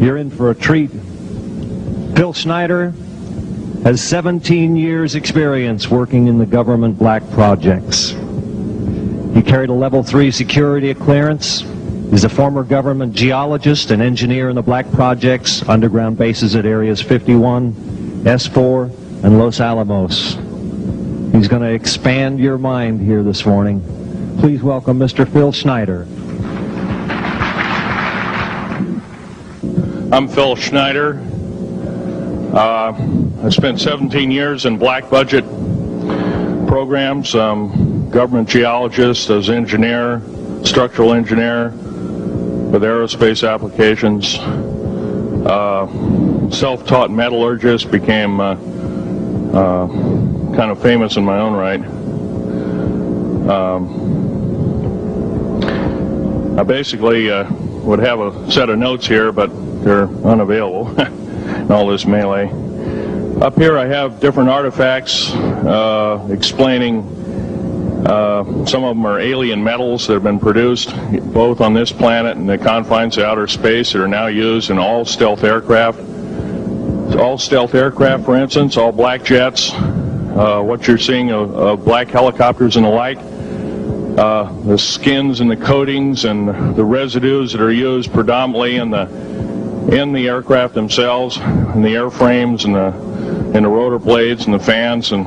you're in for a treat. Phil Schneider has 17 years experience working in the government black projects. He carried a level 3 security clearance. He's a former government geologist and engineer in the black projects, underground bases at areas 51, S4, and Los Alamos. He's going to expand your mind here this morning. Please welcome Mr. Phil Schneider. I'm Phil Schneider. I spent 17 years in black budget programs, government geologist, as engineer, structural engineer with aerospace applications, self-taught metallurgist, became kind of famous in my own right. I basically would have a set of notes here, but they're unavailable in all this melee. Up here I have different artifacts explaining some of them are alien metals that have been produced both on this planet and the confines of outer space that are now used in all stealth aircraft. All stealth aircraft, for instance, all black jets, what you're seeing of black helicopters and the like, the skins and the coatings and the residues that are used predominantly in the aircraft themselves, in the airframes and the rotor blades and the fans, and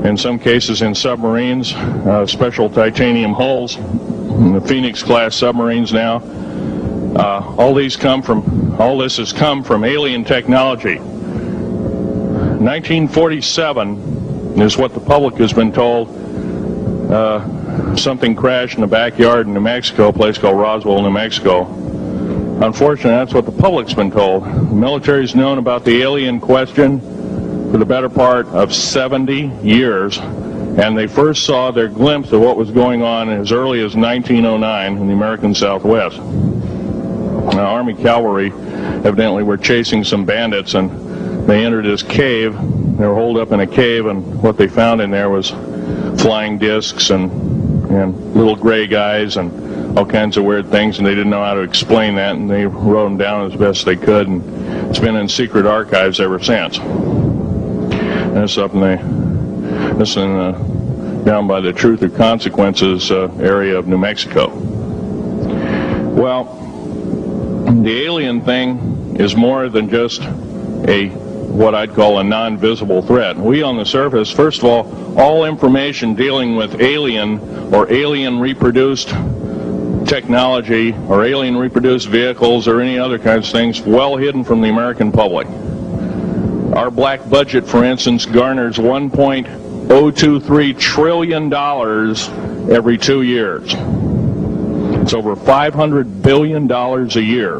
in some cases in submarines, special titanium hulls, in the Phoenix class submarines now. All this has come from alien technology. 1947 is what the public has been told. Something crashed in the backyard in New Mexico, a place called Roswell, New Mexico. Unfortunately, that's what the public's been told. The military's known about the alien question for the better part of 70 years, and they first saw their glimpse of what was going on as early as 1909 in the American Southwest. Now, Army cavalry evidently were chasing some bandits, and they entered this cave. They were holed up in a cave, and what they found in there was flying discs and little gray guys and all kinds of weird things, and they didn't know how to explain that, and they wrote them down as best they could, and it's been in secret archives ever since. And it's up down by the Truth or Consequences area of New Mexico. Well, the alien thing is more than just what I'd call a non-visible threat. We on the surface, first of all information dealing with alien or alien reproduced technology or alien reproduced vehicles or any other kinds of things well hidden from the American public. Our black budget, for instance, garners $1.023 trillion every 2 years. It's over $500 billion a year.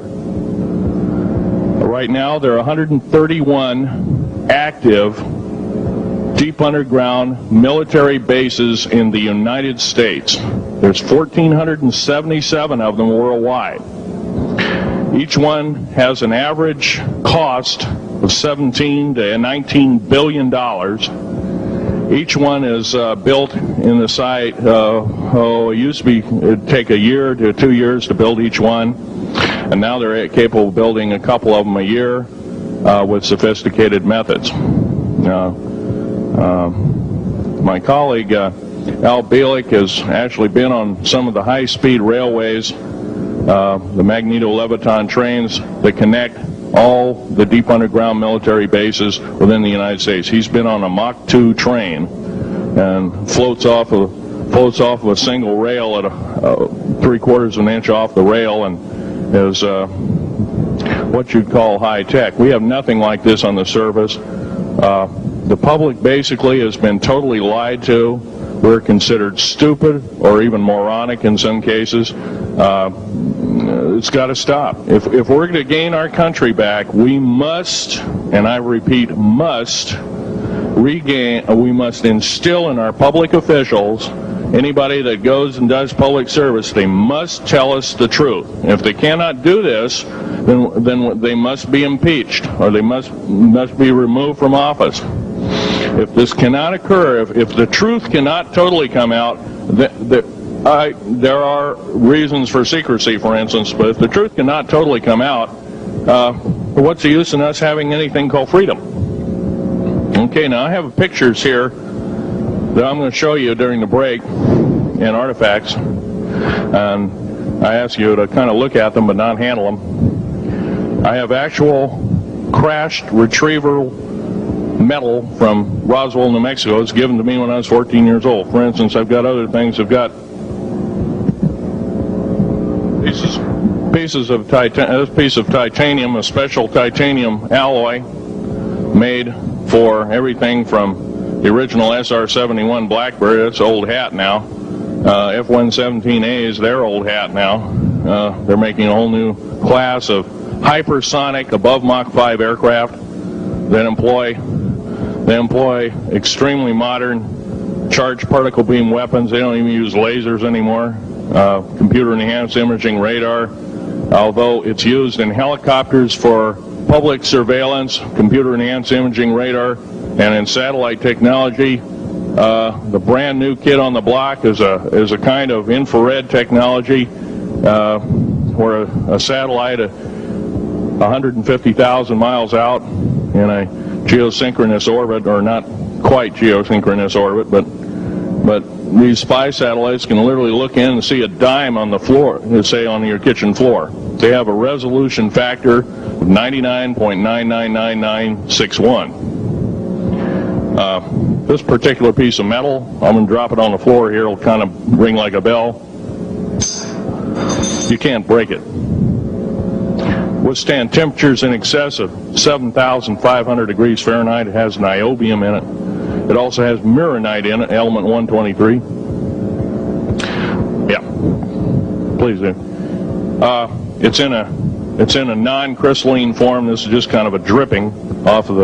Right now, there are 131 active deep underground military bases in the United States. There's 1,477 of them worldwide. Each one has an average cost of $17 to $19 billion. Each one is built in the site. It used to it'd take a year to 2 years to build each one, and now they're capable of building a couple of them a year with sophisticated methods. My colleague Al Bielek has actually been on some of the high-speed railways, the magneto-leviton trains that connect all the deep underground military bases within the United States. He's been on a Mach 2 train and floats off of a single rail at 3/4 of an inch off the rail, and is what you'd call high tech. We have nothing like this on the surface. The public basically has been totally lied to. We're considered stupid or even moronic in some cases. It's got to stop. If we're going to gain our country back, we must, and I repeat, must instill in our public officials, anybody that goes and does public service, they must tell us the truth. If they cannot do this, then they must be impeached, or they must be removed from office. If this cannot occur, if the truth cannot totally come out, there are reasons for secrecy, for instance, but if the truth cannot totally come out, what's the use in us having anything called freedom? Okay, now I have pictures here that I'm going to show you during the break in artifacts, and I ask you to kind of look at them but not handle them. I have actual crashed retrieval metal from Roswell, New Mexico. It's given to me when I was 14 years old. For instance, I've got other things. I've got pieces of this piece of titanium, a special titanium alloy made for everything from the original SR-71 Blackbird. That's old hat now. F-117A is their old hat now. They're making a whole new class of hypersonic above Mach 5 aircraft that employ extremely modern charged particle beam weapons. They don't even use lasers anymore. Computer enhanced imaging radar, although it's used in helicopters for public surveillance, computer enhanced imaging radar, and in satellite technology. The brand new kid on the block is a kind of infrared technology where a satellite 150,000 miles out in a geosynchronous orbit, or not quite geosynchronous orbit, but these spy satellites can literally look in and see a dime on the floor, say on your kitchen floor. They have a resolution factor of 99.99961. This particular piece of metal, I'm going to drop it on the floor here, it'll kind of ring like a bell. You can't break it. Withstand temperatures in excess of 7,500 degrees Fahrenheit. It has niobium in it. It also has mironite in it, element 123. Yeah, please do. It's in a non-crystalline form. This is just kind of a dripping out of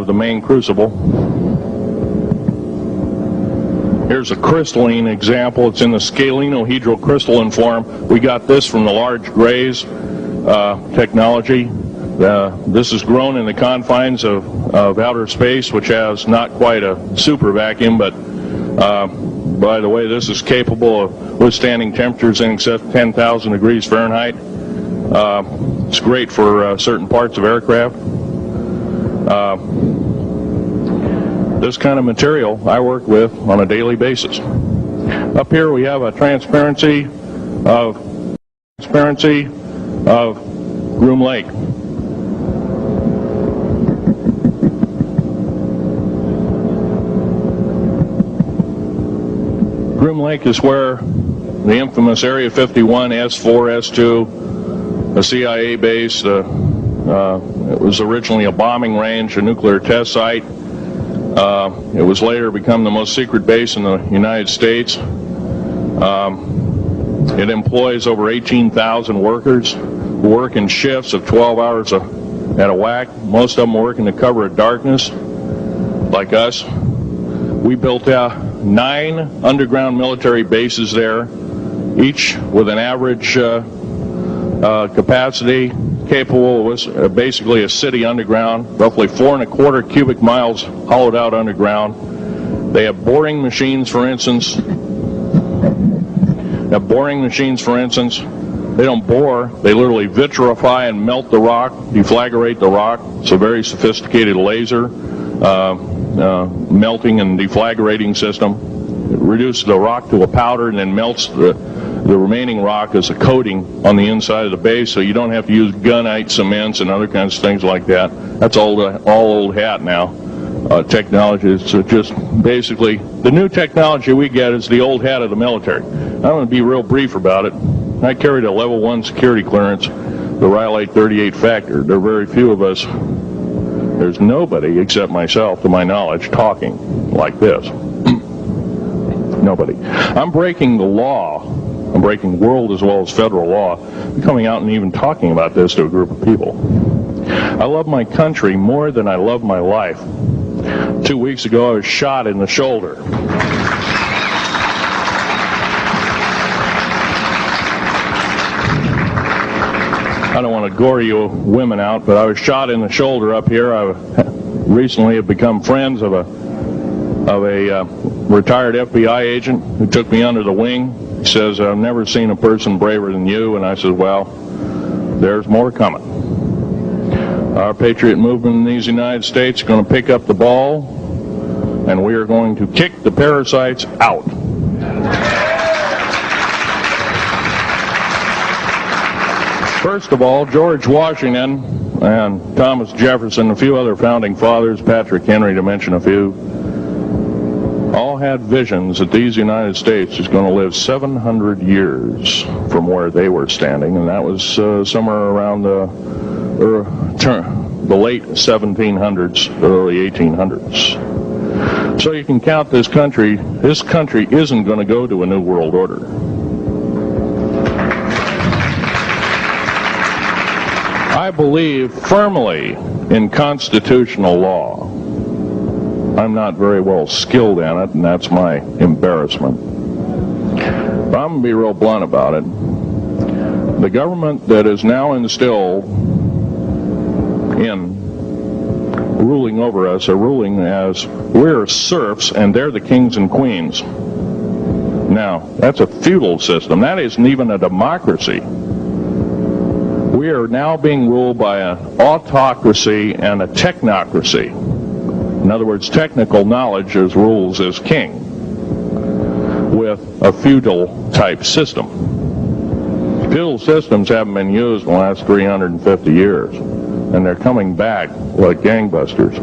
the main crucible. Here's a crystalline example. It's in the scalenohedral crystalline form. We got this from the large grays technology. This is grown in the confines of outer space, which has not quite a super vacuum, but by the way, this is capable of withstanding temperatures in excess of 10,000 degrees Fahrenheit. It's great for certain parts of aircraft. This kind of material I work with on a daily basis. Up here we have a transparency of Groom Lake. Groom Lake is where the infamous Area 51, S4, S2, a CIA base, it was originally a bombing range, a nuclear test site. It was later become the most secret base in the United States. It employs over 18,000 workers who work in shifts of 12 hours at a whack. Most of them work in the cover of darkness, like us. We built 9 underground military bases there, each with an average capacity capable of basically a city underground, roughly 4¼ cubic miles hollowed out underground. They have boring machines, for instance. They don't bore, they literally vitrify and melt the rock, deflagrate the rock. It's a very sophisticated laser melting and deflagrating system. It reduces the rock to a powder and then melts the remaining rock as a coating on the inside of the base, so you don't have to use gunite cements and other kinds of things like that. That's all old hat now. Technology is just basically the new technology we get is the old hat of the military. I'm going to be real brief about it. I carried a level 1 security clearance, the Rhyolite 38 factor. There are very few of us. There's nobody except myself, to my knowledge, talking like this. Nobody. I'm breaking the law. I'm breaking world as well as federal law. I'm coming out and even talking about this to a group of people. I love my country more than I love my life. 2 weeks ago, I was shot in the shoulder. I don't want to gore you women out, but I was shot in the shoulder up here. I recently have become friends of a retired FBI agent who took me under the wing. He says, I've never seen a person braver than you. And I said, well, there's more coming. Our patriot movement in these United States is going to pick up the ball, and we are going to kick the parasites out. First of all, George Washington and Thomas Jefferson, a few other founding fathers, Patrick Henry to mention a few, all had visions that these United States is going to live 700 years from where they were standing, and that was somewhere around the late 1700s, early 1800s. So you can count this country isn't going to go to a new world order. I believe firmly in constitutional law. I'm not very well skilled in it, and that's my embarrassment. But I'm going to be real blunt about it. The government that is now instilled in ruling over us are ruling as we're serfs and they're the kings and queens. Now, that's a feudal system. That isn't even a democracy. We are now being ruled by an autocracy and a technocracy. In other words, technical knowledge as rules as king, with a feudal type system. Feudal systems haven't been used in the last 350 years, and they're coming back like gangbusters.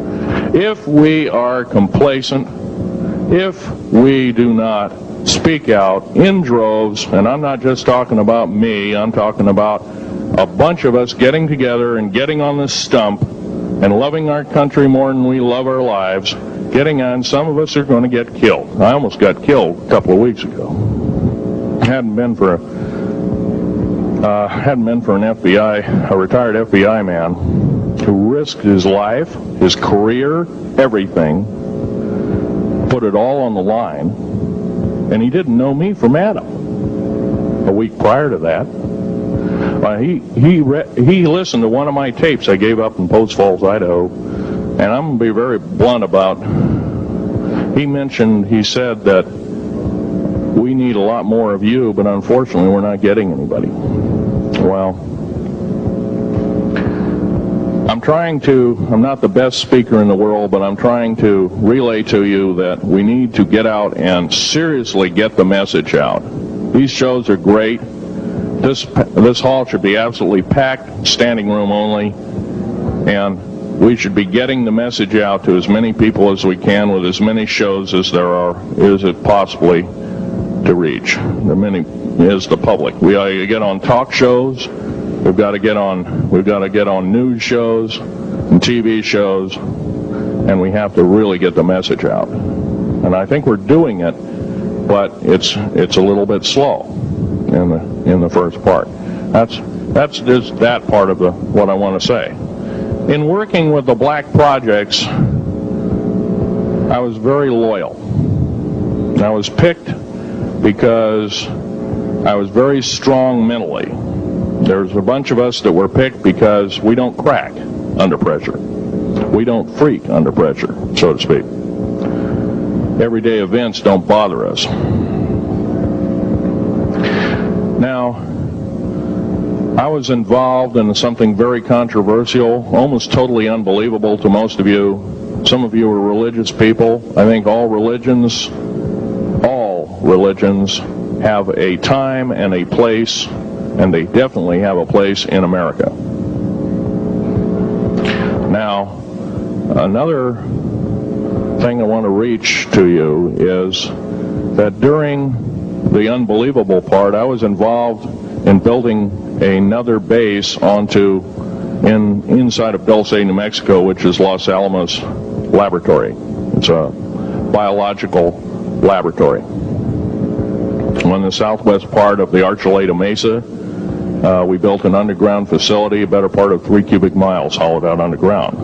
If we are complacent, if we do not speak out in droves, and I'm not just talking about me, I'm talking about a bunch of us getting together and getting on this stump and loving our country more than we love our lives, getting on, some of us are going to get killed. I almost got killed a couple of weeks ago. Hadn't been for an FBI, a retired FBI man who risked his life, his career, everything, put it all on the line, and he didn't know me from Adam. A week prior to that, he listened to one of my tapes I gave up in Post Falls, Idaho, and I'm going to be very blunt about, he said that we need a lot more of you, but unfortunately we're not getting anybody. Well, I'm not the best speaker in the world, but I'm trying to relay to you that we need to get out and seriously get the message out. These shows are great. This hall should be absolutely packed, standing room only, and we should be getting the message out to as many people as we can with as many shows as is it possibly to reach. The many is the public. We ought to get on talk shows. We've got to get on news shows and TV shows, and we have to really get the message out. And I think we're doing it, but it's a little bit slow in the first part. That's just that part of what I want to say. In working with the black projects, I was very loyal. I was picked because I was very strong mentally. There's a bunch of us that were picked because we don't crack under pressure. We don't freak under pressure, so to speak. Everyday events don't bother us. Now, I was involved in something very controversial, almost totally unbelievable to most of you. Some of you are religious people. I think all religions have a time and a place, and they definitely have a place in America. Now, another thing I want to reach to you is that during the unbelievable part, I was involved in building another base inside of Dulce, New Mexico, which is Los Alamos Laboratory. It's a biological laboratory. On the southwest part of the Archuleta Mesa, we built an underground facility, a better part of 3 cubic miles hollowed out underground.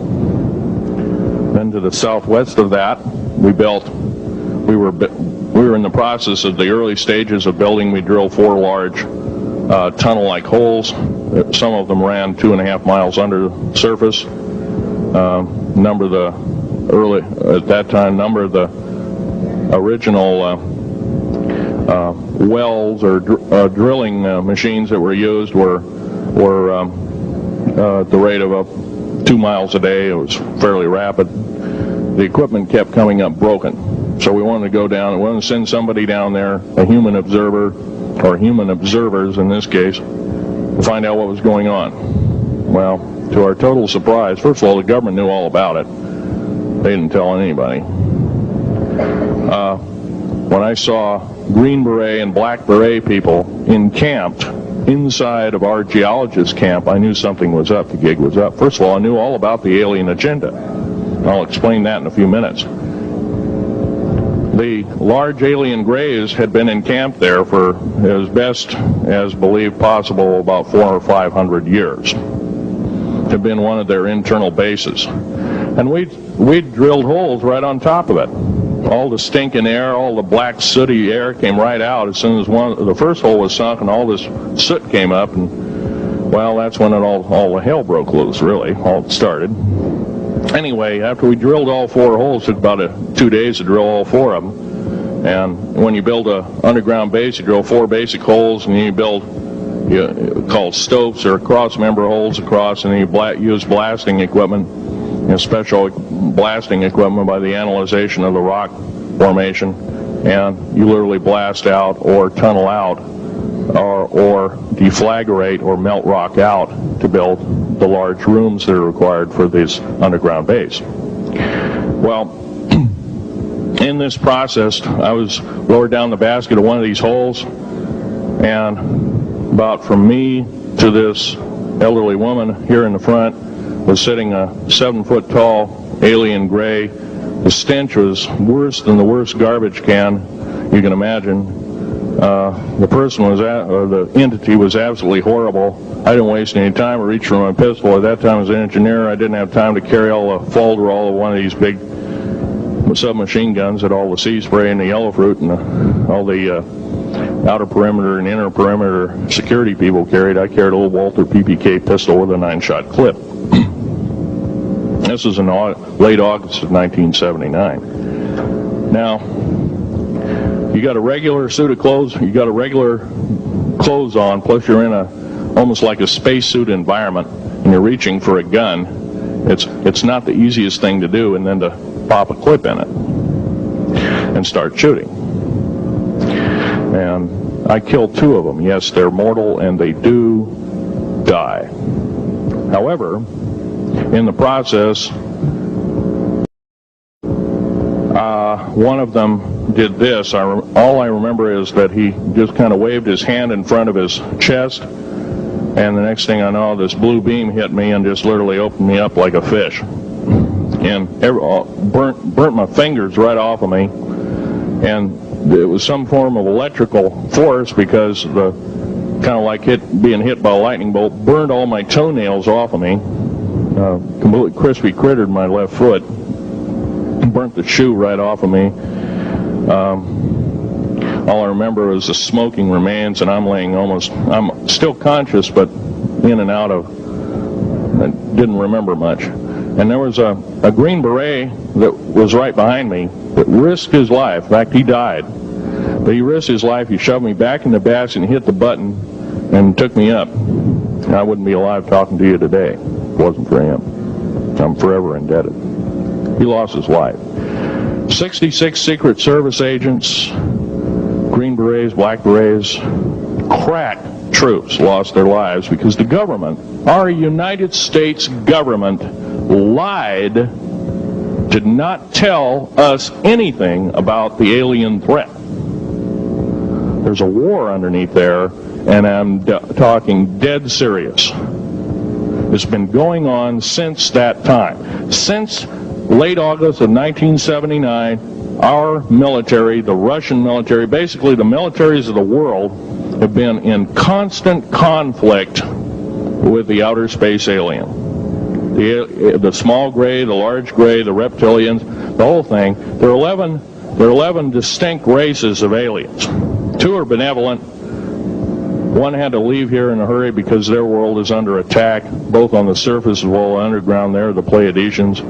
Then to the southwest of that, we were in the process of the early stages of building. We drilled 4 large tunnel-like holes. Some of them ran 2.5 miles under the surface. Number of the original wells or drilling machines that were used were at the rate of 2 miles a day. It was fairly rapid. The equipment kept coming up broken. So we wanted to go down, we wanted to send somebody down there, a human observer, or human observers in this case, to find out what was going on. Well, to our total surprise, first of all, the government knew all about it. They didn't tell anybody. When I saw Green Beret and Black Beret people encamped inside of our geologist camp, I knew something was up, the gig was up. First of all, I knew all about the alien agenda. I'll explain that in a few minutes. The large alien grays had been encamped there for as best as believed possible about 400 or 500 years. Had been one of their internal bases. And we drilled holes right on top of it. All the stinking air, all the black sooty air came right out as soon as the first hole was sunk, and all this soot came up, and well, that's when all the hell broke loose, really, all it started. Anyway, after we drilled all 4 holes, it took about 2 days to drill all 4 of them. And when you build an underground base, you drill 4 basic holes, and then you build called stopes or cross-member holes across, and then you use blasting equipment, special blasting equipment by the analyzation of the rock formation, and you literally blast out or tunnel out or deflagrate or melt rock out to build the large rooms that are required for this underground base. Well, in this process, I was lowered down the basket of one of these holes, and about from me to this elderly woman here in the front was sitting a 7-foot tall alien gray. The stench was worse than the worst garbage can you can imagine. The person was the entity was absolutely horrible. I didn't waste any time. I reached for my pistol. At that time, as an engineer, I didn't have time to carry all the folderol of one of these big submachine guns that all the sea spray and the yellow fruit and all the outer perimeter and inner perimeter security people carried. I carried a little Walther PPK pistol with a 9-shot clip. This was in late August of 1979. Now, you got a regular suit of clothes, you got a regular clothes on, plus you're in almost like a spacesuit environment, and you're reaching for a gun. It's not the easiest thing to do, and then to pop a clip in it and start shooting. And I killed 2 of them. Yes, they're mortal, and they do die. However, in the process, one of them did this. All I remember is that he just kind of waved his hand in front of his chest, and the next thing I know, this blue beam hit me and just literally opened me up like a fish, and burnt my fingers right off of me. And it was some form of electrical force, because the kind of like being hit by a lightning bolt burned all my toenails off of me. Completely crispy crittered my left foot, burnt the shoe right off of me. All I remember was the smoking remains, and I'm still conscious, but in and out of, I didn't remember much. And there was a Green Beret that was right behind me that risked his life. In fact, he died. But he risked his life. He shoved me back in the basket and hit the button and took me up. And I wouldn't be alive talking to you today if it wasn't for him. I'm forever indebted. He lost his life. 66 Secret Service agents, Green Berets, Black Berets, crack troops lost their lives because the government, our United States government, lied, did not tell us anything about the alien threat. There's a war underneath there, and I'm talking dead serious. It's been going on since that time. Since late August of 1979, our military, the Russian military, basically the militaries of the world, have been in constant conflict with the outer space alien. The small gray, the large gray, the reptilians, the whole thing. There are 11 distinct races of aliens. 2 are benevolent. 1 had to leave here in a hurry because their world is under attack, both on the surface as well as underground. There, the Pleiadians.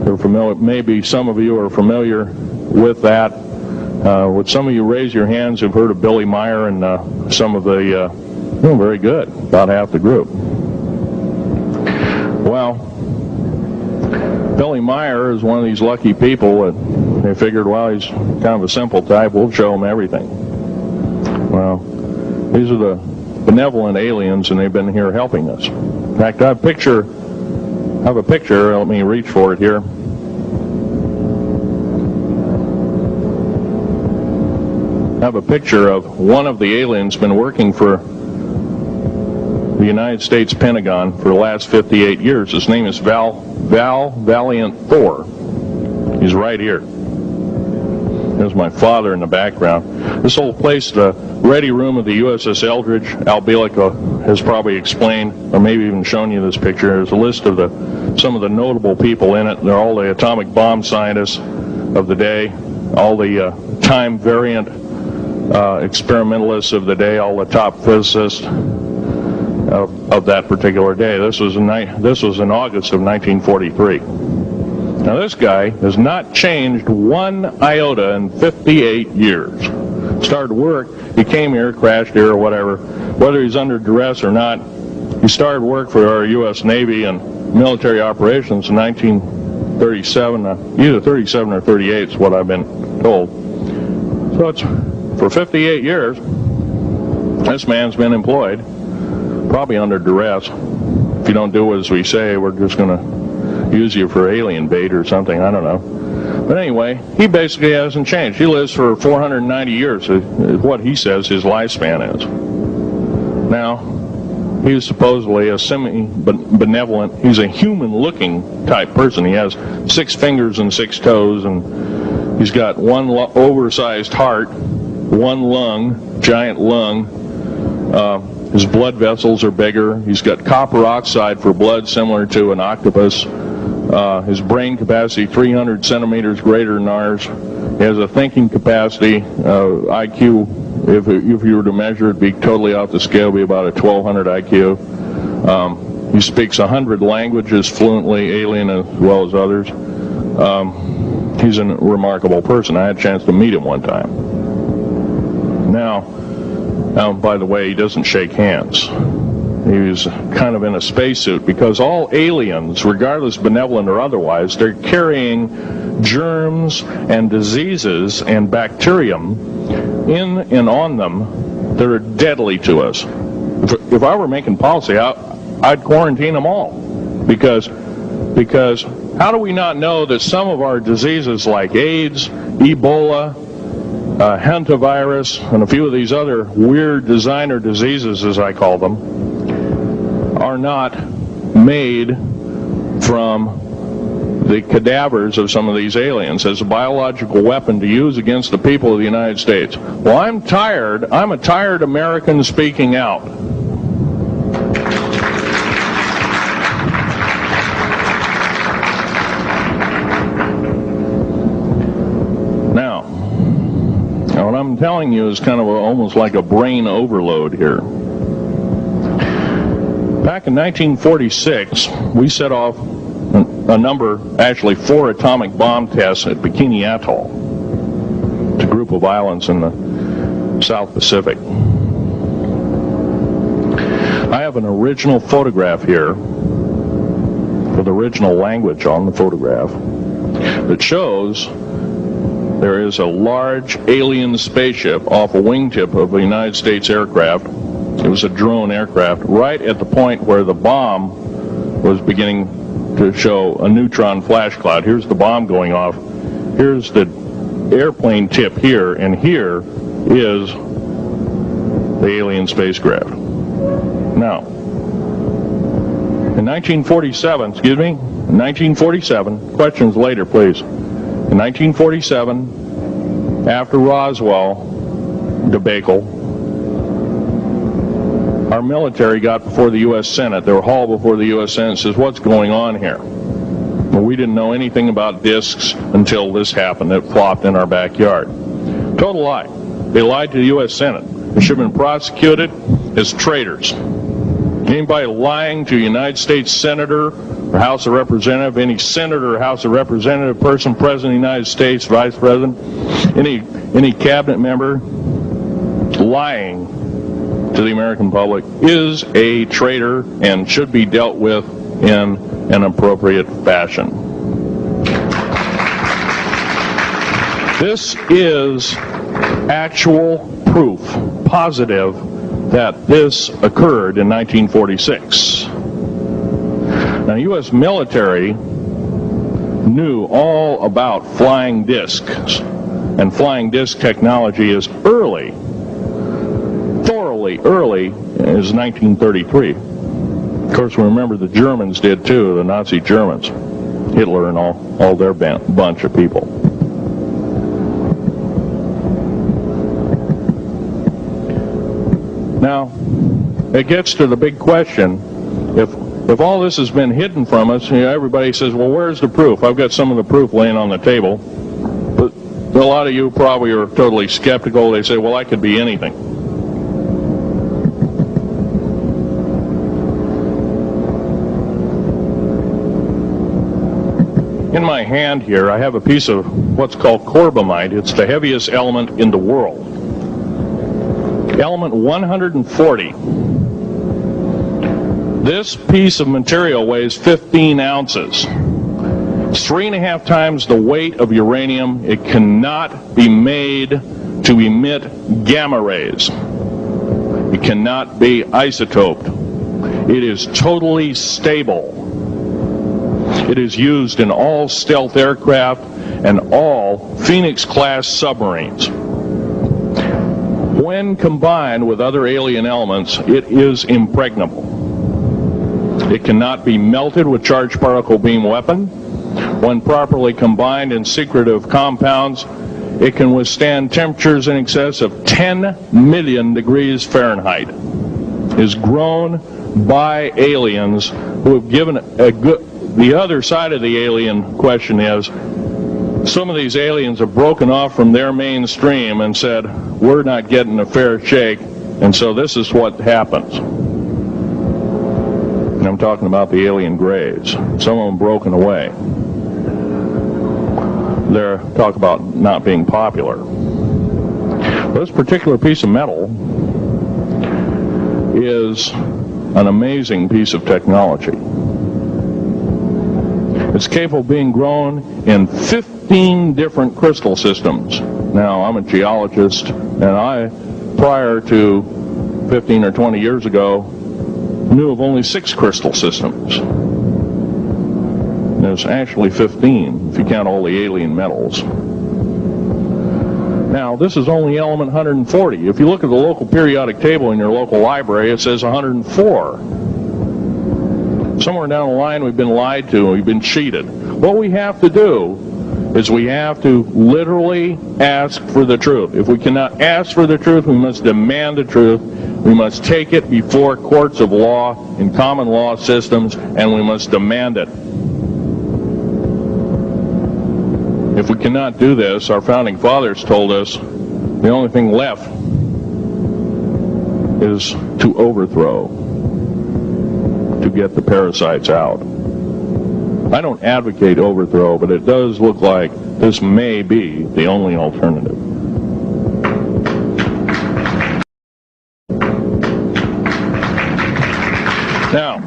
They're familiar. Maybe some of you are familiar with that. Would some of you raise your hands who've heard of Billy Meyer and some of the, very good, about half the group. Well, Billy Meyer is one of these lucky people that they figured, well, he's kind of a simple type, we'll show him everything. Well, these are the benevolent aliens, and they've been here helping us. In fact, I have a picture, let me reach for it here. I have a picture of one of the aliens been working for the United States Pentagon for the last 58 years. His name is Valiant Thor. He's right here. There's my father in the background. This whole place, the ready room of the USS Eldridge, Al Bielek has probably explained, or maybe even shown you this picture. There's a list of some of the notable people in it. They're all the atomic bomb scientists of the day, all the time variant experimentalists of the day, all the top physicists of that particular day. This was in August of 1943. Now this guy has not changed one iota in 58 years. Started work, he came here, crashed here or whatever, whether he's under duress or not. He started work for our U.S. Navy and military operations in 1937, either 37 or 38 is what I've been told. So it's for 58 years, this man's been employed, probably under duress. If you don't do as we say, we're just going to use you for alien bait or something, I don't know. But anyway, he basically hasn't changed. He lives for 490 years, is what he says his lifespan is. Now, he's supposedly a semi-benevolent, he's a human-looking type person. He has 6 fingers and 6 toes, and he's got one oversized heart, one lung, giant lung. His blood vessels are bigger. He's got copper oxide for blood, similar to an octopus. His brain capacity 300 centimeters greater than ours. He has a thinking capacity, IQ, if you were to measure it, be totally off the scale, be about a 1200 IQ. He speaks 100 languages fluently, alien as well as others. He's a remarkable person. I had a chance to meet him one time. Now, by the way, he doesn't shake hands. He was kind of in a spacesuit because all aliens, regardless benevolent or otherwise, they're carrying germs and diseases and bacterium in and on them that are deadly to us. If I were making policy, I'd quarantine them all because how do we not know that some of our diseases like AIDS, Ebola, hantavirus, and a few of these other weird designer diseases, as I call them, are not made from the cadavers of some of these aliens as a biological weapon to use against the people of the United States? Well, I'm a tired American speaking out. Now, what I'm telling you is kind of almost like a brain overload here. Back in 1946, we set off a number, actually 4 atomic bomb tests at Bikini Atoll. It's a group of islands in the South Pacific. I have an original photograph here with original language on the photograph that shows there is a large alien spaceship off a wingtip of a United States aircraft. It was a drone aircraft right at the point where the bomb was beginning to show a neutron flash cloud. Here's the bomb going off. Here's the airplane tip here, and here is the alien spacecraft. Now, in 1947, questions later, please. In 1947, after Roswell debacle, our military got before the U.S. Senate. They were hauled before the U.S. Senate and says, what's going on here? Well, we didn't know anything about discs until this happened. It flopped in our backyard. Total lie. They lied to the U.S. Senate. They should have been prosecuted as traitors. Anybody lying to a United States Senator or House of Representative, any Senator or House of Representative person, President of the United States, Vice President, any cabinet member lying to the American public is a traitor and should be dealt with in an appropriate fashion. This is actual proof, positive, that this occurred in 1946. Now, U.S. military knew all about flying discs, and flying disc technology is early, thoroughly early, is 1933. Of course, we remember the Germans did too, the Nazi Germans, Hitler and all their bunch of people. Now, it gets to the big question, if all this has been hidden from us, you know, everybody says, well, where's the proof? I've got some of the proof laying on the table. But a lot of you probably are totally skeptical. They say, well, I could be anything. In my hand here, I have a piece of what's called corbamite. It's the heaviest element in the world. Element 140. This piece of material weighs 15 ounces. It's 3.5 times the weight of uranium. It cannot be made to emit gamma rays. It cannot be isotoped. It is totally stable. It is used in all stealth aircraft and all Phoenix-class submarines. When combined with other alien elements, it is impregnable. It cannot be melted with charged particle beam weapon. When properly combined in secretive compounds, it can withstand temperatures in excess of 10 million degrees Fahrenheit. It is grown by aliens who have given a good... The other side of the alien question is, some of these aliens have broken off from their mainstream and said, we're not getting a fair shake, and so this is what happens. And I'm talking about the alien grays. Some of them broken away. They're talk about not being popular. This particular piece of metal is an amazing piece of technology. It's capable of being grown in 15 different crystal systems. Now, I'm a geologist, and I, prior to 15 or 20 years ago, knew of only 6 crystal systems. There's actually 15, if you count all the alien metals. Now, this is only element 140. If you look at the local periodic table in your local library, it says 104. Somewhere down the line, we've been lied to, we've been cheated. What we have to do is we have to literally ask for the truth. If we cannot ask for the truth, we must demand the truth. We must take it before courts of law in common law systems, and we must demand it. If we cannot do this, our founding fathers told us the only thing left is to overthrow, to get the parasites out. I don't advocate overthrow, but it does look like this may be the only alternative. Now,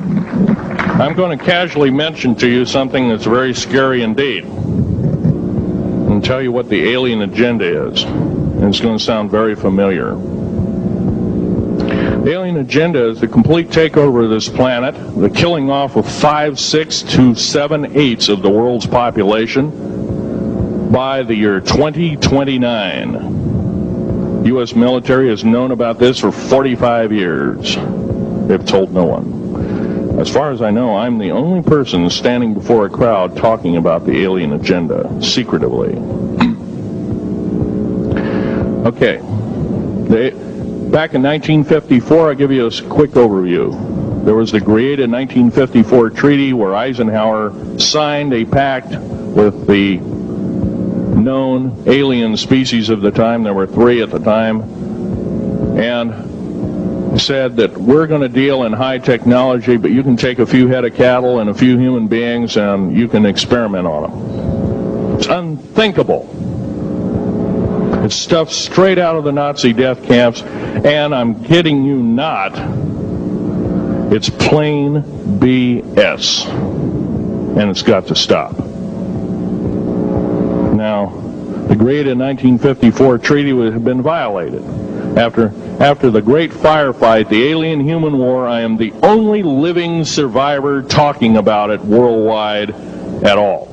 I'm going to casually mention to you something that's very scary indeed, and tell you what the alien agenda is. And it's going to sound very familiar. The alien agenda is the complete takeover of this planet, the killing off of 5/6 to 7/8 of the world's population by the year 2029. U.S. military has known about this for 45 years. They've told no one. As far as I know, I'm the only person standing before a crowd talking about the alien agenda, secretively. Okay. Back in 1954, I'll give you a quick overview. There was the created 1954 treaty where Eisenhower signed a pact with the known alien species of the time. There were 3 at the time. And said that we're going to deal in high technology, but you can take a few head of cattle and a few human beings and you can experiment on them. It's unthinkable. It's stuff straight out of the Nazi death camps, and I'm kidding you not, it's plain BS, and it's got to stop. Now, The agreed in 1954 treaty had been violated. After the great firefight, the alien-human war, I am the only living survivor talking about it worldwide at all.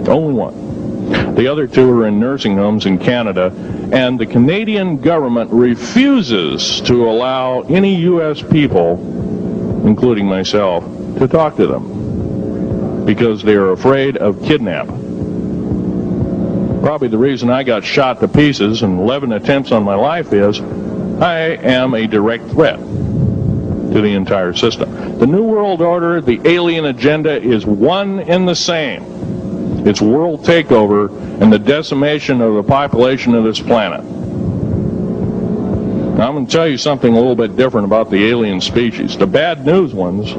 The only one. The other two are in nursing homes in Canada, and the Canadian government refuses to allow any U.S. people, including myself, to talk to them because they are afraid of kidnap. Probably the reason I got shot to pieces and 11 attempts on my life is I am a direct threat to the entire system. The New World Order, the alien agenda is one and the same. It's world takeover and the decimation of the population of this planet. Now, I'm going to tell you something a little bit different about the alien species. The bad news ones,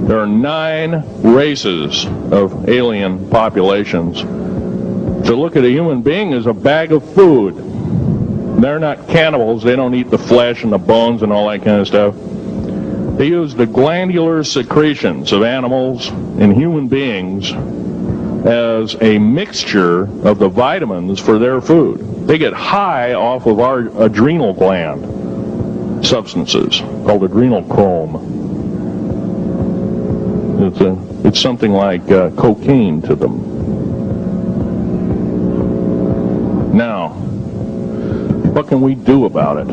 there are 9 races of alien populations. To look at a human being as a bag of food. They're not cannibals. They don't eat the flesh and the bones and all that kind of stuff. They use the glandular secretions of animals and human beings as a mixture of the vitamins for their food. They get high off of our adrenal gland substances called adrenal chrome. It's something like cocaine to them. Now, what can we do about it?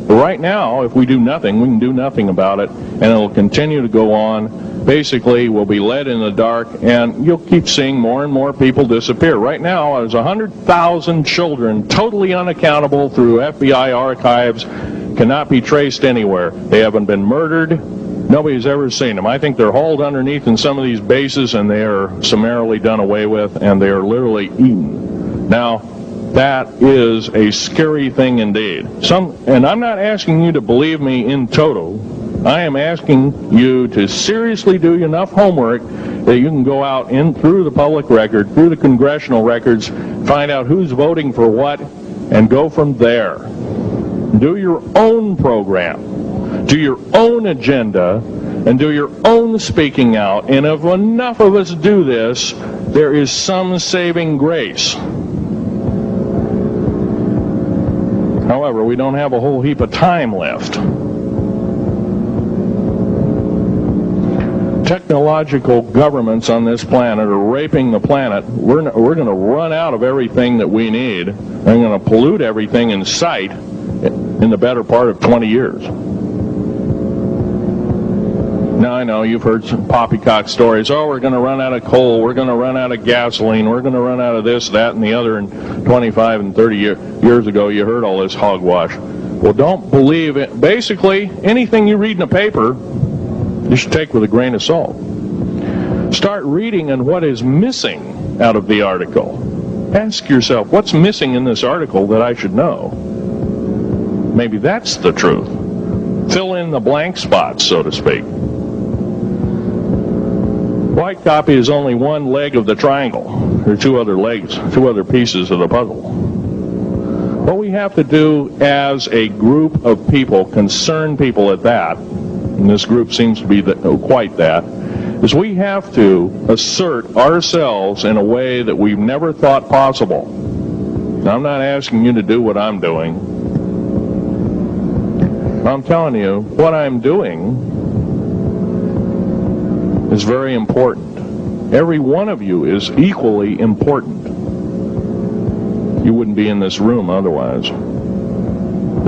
Right now, if we do nothing, we can do nothing about it, and it'll continue to go on. Basically, we'll be led in the dark, and you'll keep seeing more and more people disappear. Right now, there's 100,000 children totally unaccountable through FBI archives, cannot be traced anywhere. They haven't been murdered. Nobody's ever seen them. I think they're hauled underneath in some of these bases, and they are summarily done away with, and they are literally eaten. Now, that is a scary thing indeed. And I'm not asking you to believe me in toto. I am asking you to seriously do enough homework that you can go out through the public record, through the congressional records, find out who's voting for what, and go from there. Do your own program. Do your own agenda, and do your own speaking out. And if enough of us do this, there is some saving grace. However, we don't have a whole heap of time left. Technological governments on this planet are raping the planet. We're going to run out of everything that we need. They're going to pollute everything in sight in the better part of 20 years. Now, I know you've heard some poppycock stories. Oh, we're going to run out of coal. We're going to run out of gasoline. We're going to run out of this, that, and the other. And 25 and 30 years ago, you heard all this hogwash. Well, don't believe it. Basically, anything you read in a paper, you should take with a grain of salt. Start reading on what is missing out of the article. Ask yourself, what's missing in this article that I should know? Maybe that's the truth. Fill in the blank spots, so to speak. White copy is only one leg of the triangle. There are 2 other legs, 2 other pieces of the puzzle. What we have to do as a group of people, concerned people at that, and this group seems to be quite that, is we have to assert ourselves in a way that we've never thought possible. Now, I'm not asking you to do what I'm doing. I'm telling you, what I'm doing is very important. Every one of you is equally important. You wouldn't be in this room otherwise. You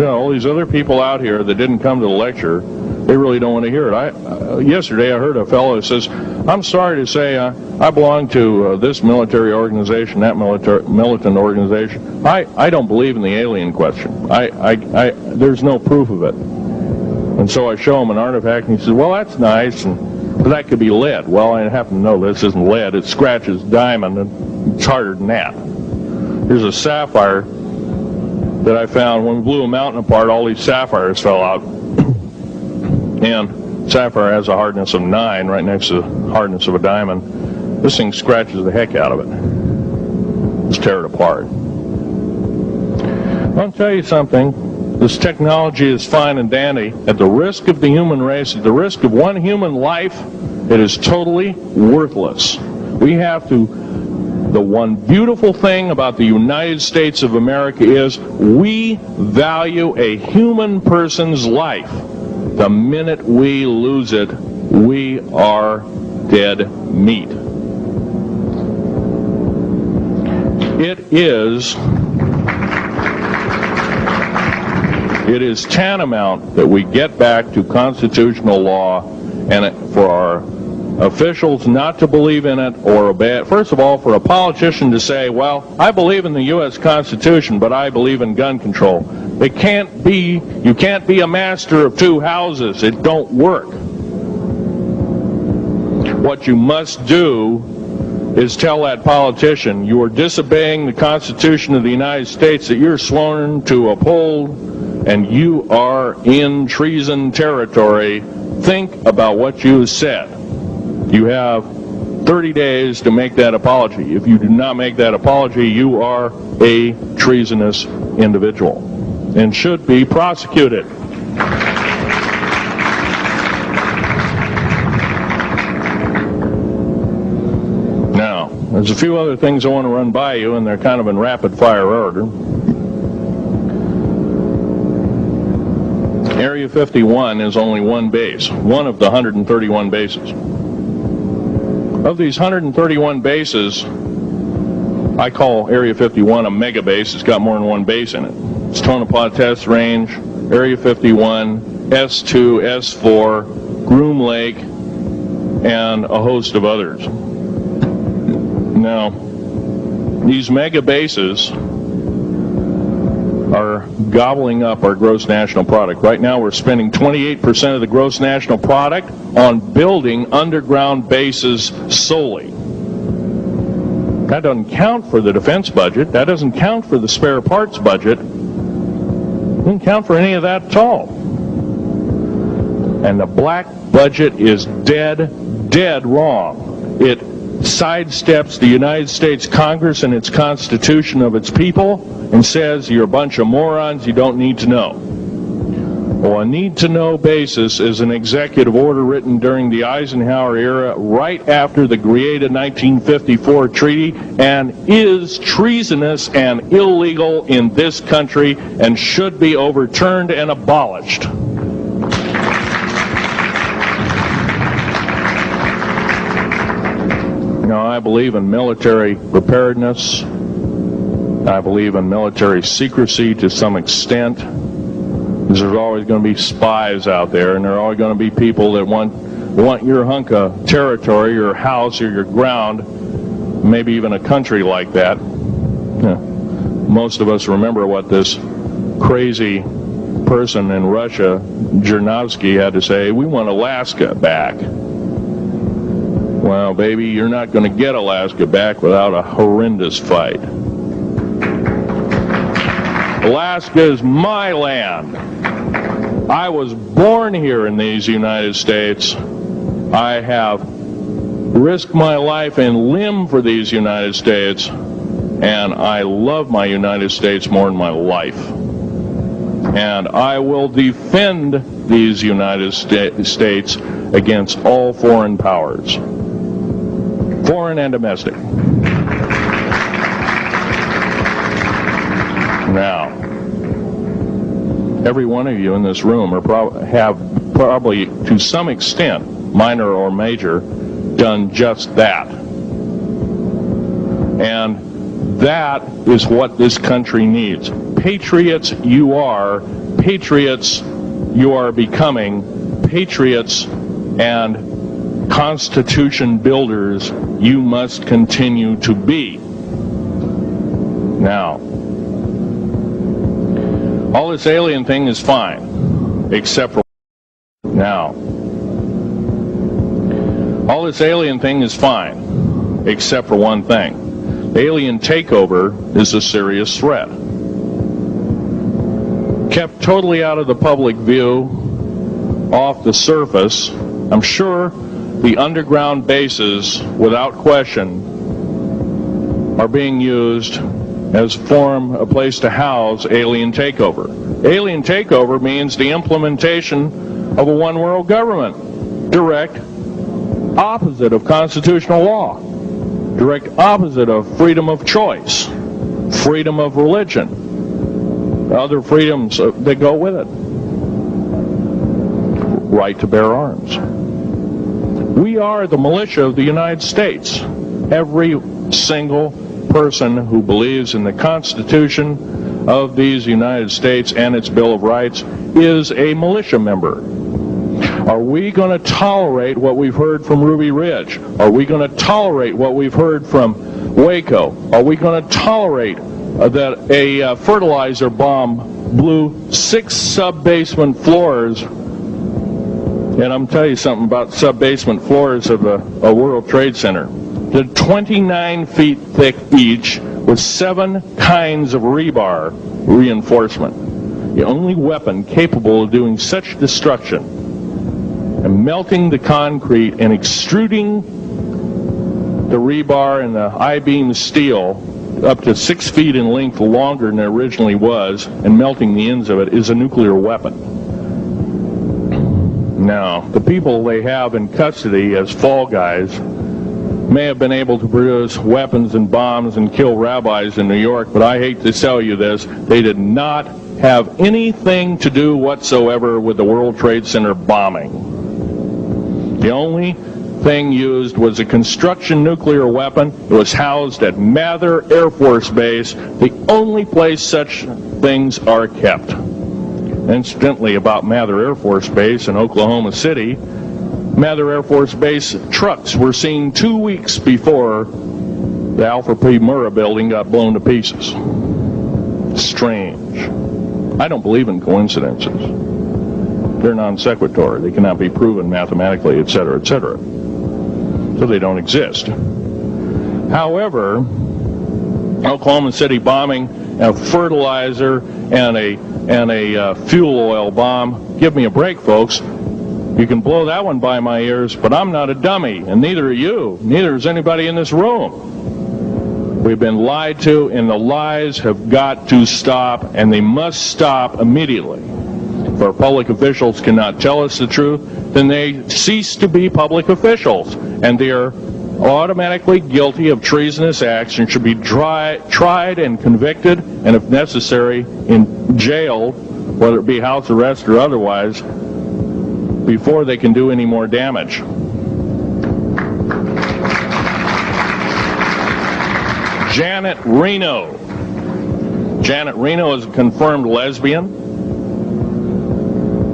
know, all these other people out here that didn't come to the lecture, they really don't want to hear it. Yesterday I heard a fellow who says, I'm sorry to say I belong to this military organization, that militant organization. I don't believe in the alien question. There's no proof of it. And so I show him an artifact, and he says, well, that's nice, but that could be lead. Well, I happen to know this isn't lead. It scratches diamond, and it's harder than that. Here's a sapphire that I found. When we blew a mountain apart, all these sapphires fell out. And sapphire has a hardness of 9 right next to the hardness of a diamond. This thing scratches the heck out of it. Let's tear it apart. I'll tell you something. This technology is fine and dandy. At the risk of the human race, at the risk of one human life, it is totally worthless. We have to the one beautiful thing about the United States of America is we value a human person's life. The minute we lose it, we are dead meat. It is tantamount that we get back to constitutional law, and for our officials not to believe in it or obey it. First of all, for a politician to say, well, I believe in the U.S. Constitution, but I believe in gun control. You can't be a master of two houses. It don't work. What you must do is tell that politician you are disobeying the Constitution of the United States that you're sworn to uphold, and you are in treason territory. Think about what you said. You have 30 days to make that apology. If you do not make that apology, you are a treasonous individual and should be prosecuted. Now, there's a few other things I want to run by you, and they're kind of in rapid fire order. Area 51 is only one base, one of the 131 bases. Of these 131 bases, I call Area 51 a mega base. It's got more than one base in it. It's Tonopah Test Range, Area 51, S2, S4, Groom Lake, and a host of others. Now, these mega bases are gobbling up our gross national product. Right now we're spending 28% of the gross national product on building underground bases solely. That doesn't count for the defense budget. That doesn't count for the spare parts budget. Doesn't count for any of that at all. And the black budget is dead wrong. It sidesteps the United States Congress and its Constitution of its people and says you're a bunch of morons, you don't need to know. Well, a need-to-know basis is an executive order written during the Eisenhower era right after the Greada 1954 treaty and is treasonous and illegal in this country and should be overturned and abolished. Now, I believe in military preparedness. I believe in military secrecy to some extent. Because there's always going to be spies out there, and there are always going to be people that want your hunk of territory, your house, or your ground, maybe even a country like that. Most of us remember what this crazy person in Russia, Zhirinovsky, had to say. We want Alaska back. Well, baby, you're not going to get Alaska back without a horrendous fight. Alaska is my land. I was born here in these United States. I have risked my life and limb for these United States, and I love my United States more than my life. And I will defend these United States against all foreign powers, foreign and domestic. Now, every one of you in this room have probably, to some extent, minor or major, done just that. And that is what this country needs. Patriots you are, patriots you are becoming, patriots and Constitution builders you must continue to be. Now, all this alien thing is fine, except for now. All this alien thing is fine, except for one thing. Alien takeover is a serious threat. Kept totally out of the public view, off the surface, I'm sure the underground bases, without question, are being used as a place to house alien takeover. Alien takeover means the implementation of a one-world government, direct opposite of constitutional law. direct opposite of freedom of choice, freedom of religion, other freedoms that go with it. Right to bear arms. We are the militia of the United States. Every single person who believes in the Constitution of these United States and its Bill of Rights is a militia member. Are we going to tolerate what we've heard from Ruby Ridge? Are we going to tolerate what we've heard from Waco? Are we going to tolerate that a fertilizer bomb blew 6 sub-basement floors? And I'm telling you something about sub-basement floors of a World Trade Center. They're 29 feet thick each with 7 kinds of rebar reinforcement. The only weapon capable of doing such destruction and melting the concrete and extruding the rebar and the I-beam steel up to 6 feet in length longer than it originally was and melting the ends of it is a nuclear weapon. Now, the people they have in custody as fall guys may have been able to produce weapons and bombs and kill rabbis in New York, but I hate to tell you this, they did not have anything to do whatsoever with the World Trade Center bombing. The only thing used was a construction nuclear weapon. It was housed at Mather Air Force Base, the only place such things are kept. Incidentally, about Mather Air Force Base in Oklahoma City, Mather Air Force Base trucks were seen 2 weeks before the Alpha P. Murrah building got blown to pieces. Strange. I don't believe in coincidences. They're non sequitur. They cannot be proven mathematically, etc., etc. So they don't exist. However, Oklahoma City bombing, a fertilizer, and a fuel oil bomb. Give me a break, folks. You can blow that one by my ears, but I'm not a dummy, and neither are you. Neither is anybody in this room. We've been lied to, and the lies have got to stop, and they must stop immediately. If our public officials cannot tell us the truth, then they cease to be public officials, and they are automatically guilty of treasonous acts and should be tried and convicted, and if necessary, jailed, whether it be house arrest or otherwise, before they can do any more damage. Janet Reno. Janet Reno is a confirmed lesbian.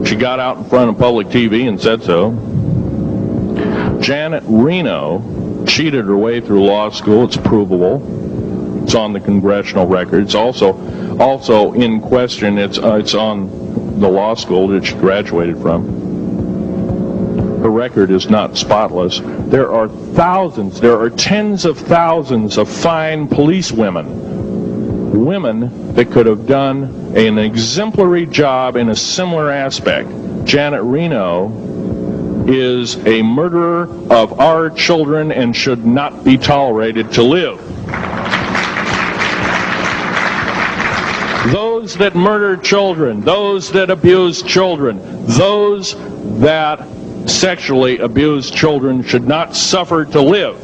She got out in front of public TV and said so. Janet Reno cheated her way through law school. It's provable. It's on the congressional record. It's also in question. It's on the law school that she graduated from. Her record is not spotless. There are thousands, there are tens of thousands of fine police women that could have done an exemplary job in a similar aspect. Janet Reno is a murderer of our children and should not be tolerated to live. Those that murder children, those that abuse children, those that sexually abused children should not suffer to live.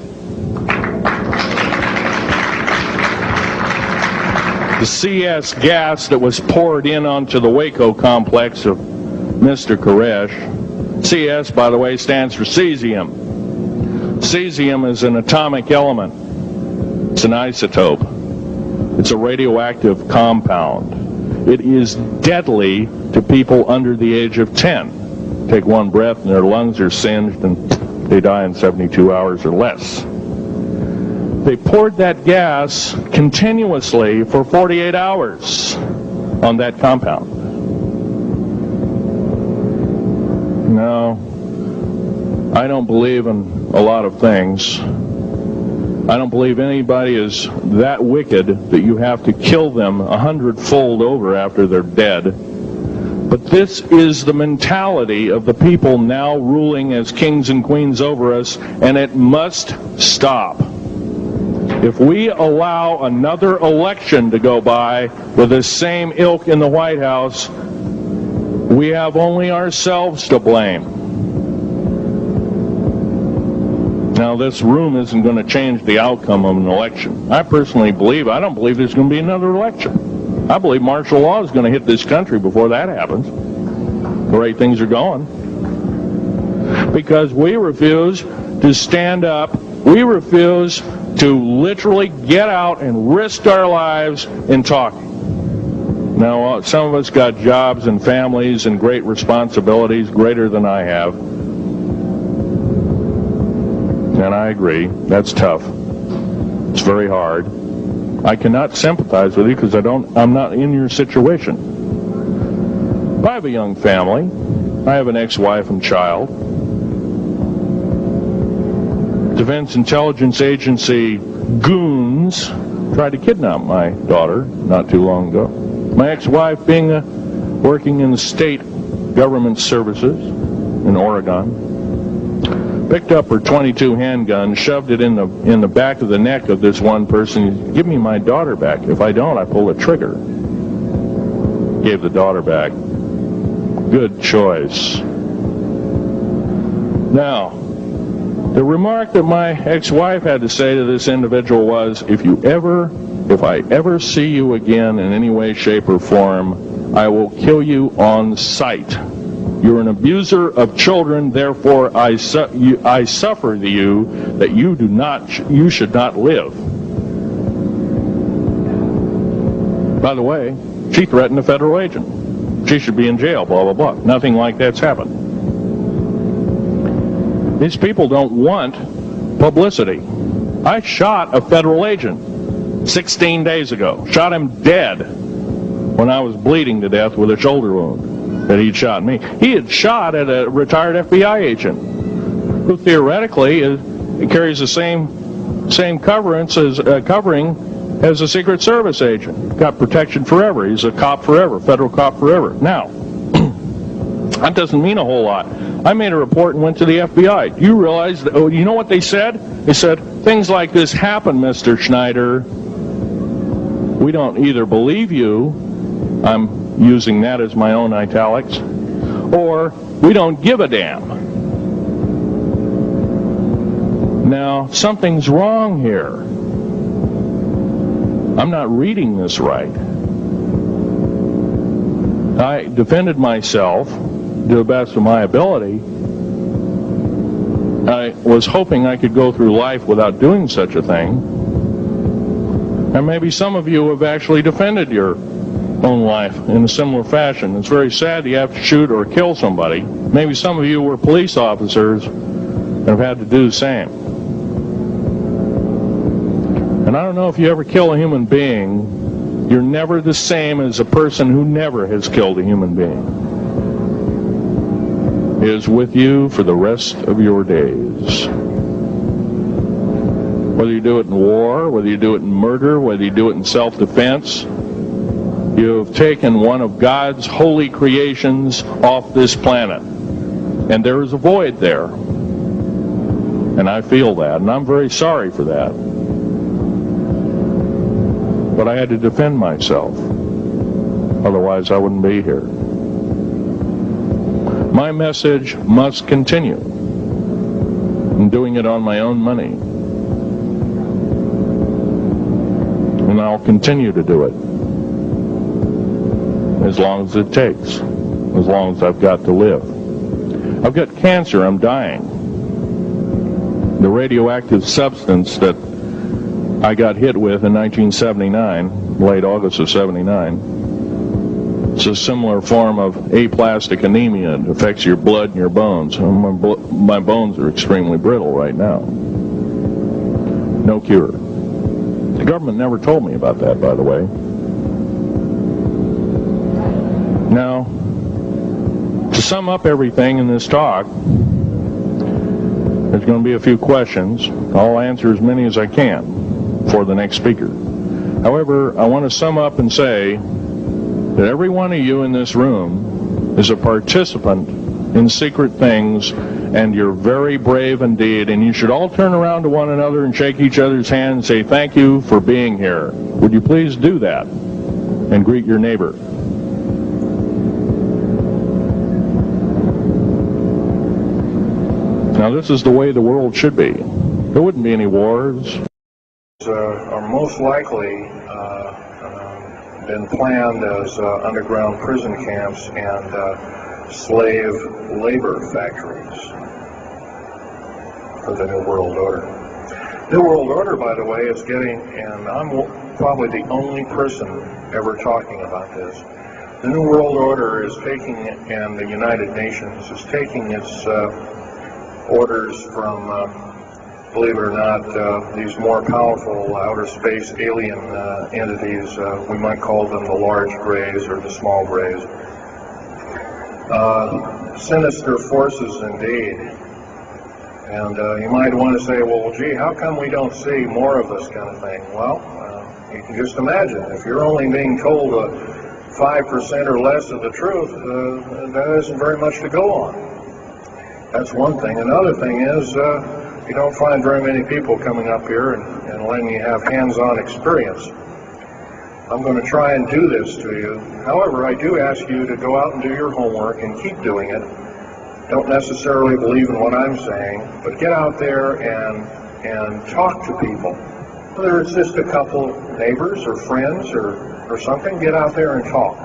The CS gas that was poured in onto the Waco complex of Mr. Koresh, CS, by the way, stands for cesium. Cesium is an atomic element. It's an isotope. It's a radioactive compound. It is deadly to people under the age of 10. Take one breath and their lungs are singed and they die in 72 hours or less. They poured that gas continuously for 48 hours on that compound. No, I don't believe in a lot of things. I don't believe anybody is that wicked that you have to kill them 100-fold over after they're dead. But this is the mentality of the people now ruling as kings and queens over us, and it must stop. If we allow another election to go by with the same ilk in the White House, we have only ourselves to blame. Now, this room isn't going to change the outcome of an election. I personally believe, I don't believe there's going to be another election. I believe martial law is going to hit this country before that happens. The way things are going. Because we refuse to stand up. We refuse to literally get out and risk our lives in talking. Now, some of us got jobs and families and great responsibilities, greater than I have. And I agree, that's tough. It's very hard. I cannot sympathize with you because I'm not in your situation. I have a young family. I have an ex-wife and child. Defense Intelligence Agency goons tried to kidnap my daughter not too long ago. My ex-wife, working in the state government services in Oregon, picked up her .22 handgun, shoved it in the back of the neck of this one person. Give me my daughter back. If I don't, I pull the trigger. Gave the daughter back. Good choice. Now, the remark that my ex-wife had to say to this individual was, if I ever see you again in any way, shape, or form, I will kill you on sight. You're an abuser of children, therefore I suffer to you that you should not live. By the way, she threatened a federal agent. She should be in jail, blah, blah, blah. Nothing like that's happened. These people don't want publicity. I shot a federal agent 16 days ago. Shot him dead when I was bleeding to death with a shoulder wound that he'd shot me. He had shot at a retired FBI agent who theoretically carries the same covering as a Secret Service agent. Got protection forever. He's a cop forever, federal cop forever. Now, that doesn't mean a whole lot. I made a report and went to the FBI. Do you realize, you know what they said? They said, things like this happen, Mr. Schneider. We don't either believe you, I'm using that as my own italics, or we don't give a damn. Now, something's wrong here. I'm not reading this right. I defended myself to the best of my ability. I was hoping I could go through life without doing such a thing. And maybe some of you have actually defended your own life in a similar fashion. It's very sad you have to shoot or kill somebody. Maybe some of you were police officers and have had to do the same. And I don't know if you ever kill a human being, you're never the same as a person who never has killed a human being. It is with you for the rest of your days. Whether you do it in war, whether you do it in murder, whether you do it in self-defense, you have taken one of God's holy creations off this planet. And there is a void there. And I feel that, and I'm very sorry for that. But I had to defend myself. Otherwise, I wouldn't be here. My message must continue. I'm doing it on my own money. And I'll continue to do it. As long as it takes. As long as I've got to live. I've got cancer, I'm dying. The radioactive substance that I got hit with in 1979, late August of 79, it's a similar form of aplastic anemia. It affects your blood and your bones. My bones are extremely brittle right now. No cure. The government never told me about that, by the way. Now, to sum up everything in this talk, there's going to be a few questions. I'll answer as many as I can for the next speaker. However, I want to sum up and say that every one of you in this room is a participant in secret things, and you're very brave indeed, and you should all turn around to one another and shake each other's hand and say thank you for being here. Would you please do that and greet your neighbor? Now, this is the way the world should be. there wouldn't be any wars. Are most likely been planned as underground prison camps and slave labor factories for the New World Order. New World Order, by the way, is getting, and I'm probably the only person ever talking about this, the New World Order is taking, and the United Nations is taking its orders from, believe it or not, these more powerful outer space alien entities. We might call them the large grays or the small grays. Sinister forces indeed. And you might want to say, well, gee, how come we don't see more of this kind of thing? Well, you can just imagine. If you're only being told 5% or less of the truth, that isn't very much to go on. That's one thing. Another thing is, you don't find very many people coming up here and letting you have hands-on experience. I'm going to try and do this to you. However, I do ask you to go out and do your homework and keep doing it. Don't necessarily believe in what I'm saying, but get out there and talk to people. Whether it's just a couple neighbors or friends or something, get out there and talk.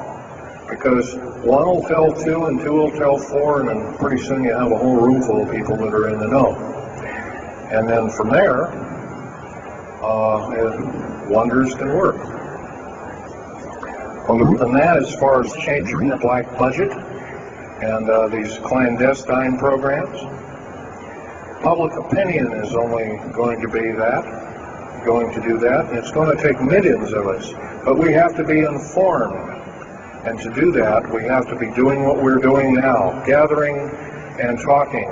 Because one will tell two and two will tell four, and then pretty soon you have a whole room full of people that are in the know. And then from there, wonders can work. Other than that, as far as changing the black budget and these clandestine programs, public opinion is only going to be that, going to do that, and it's going to take millions of us. But we have to be informed. And to do that, we have to be doing what we're doing now, gathering and talking.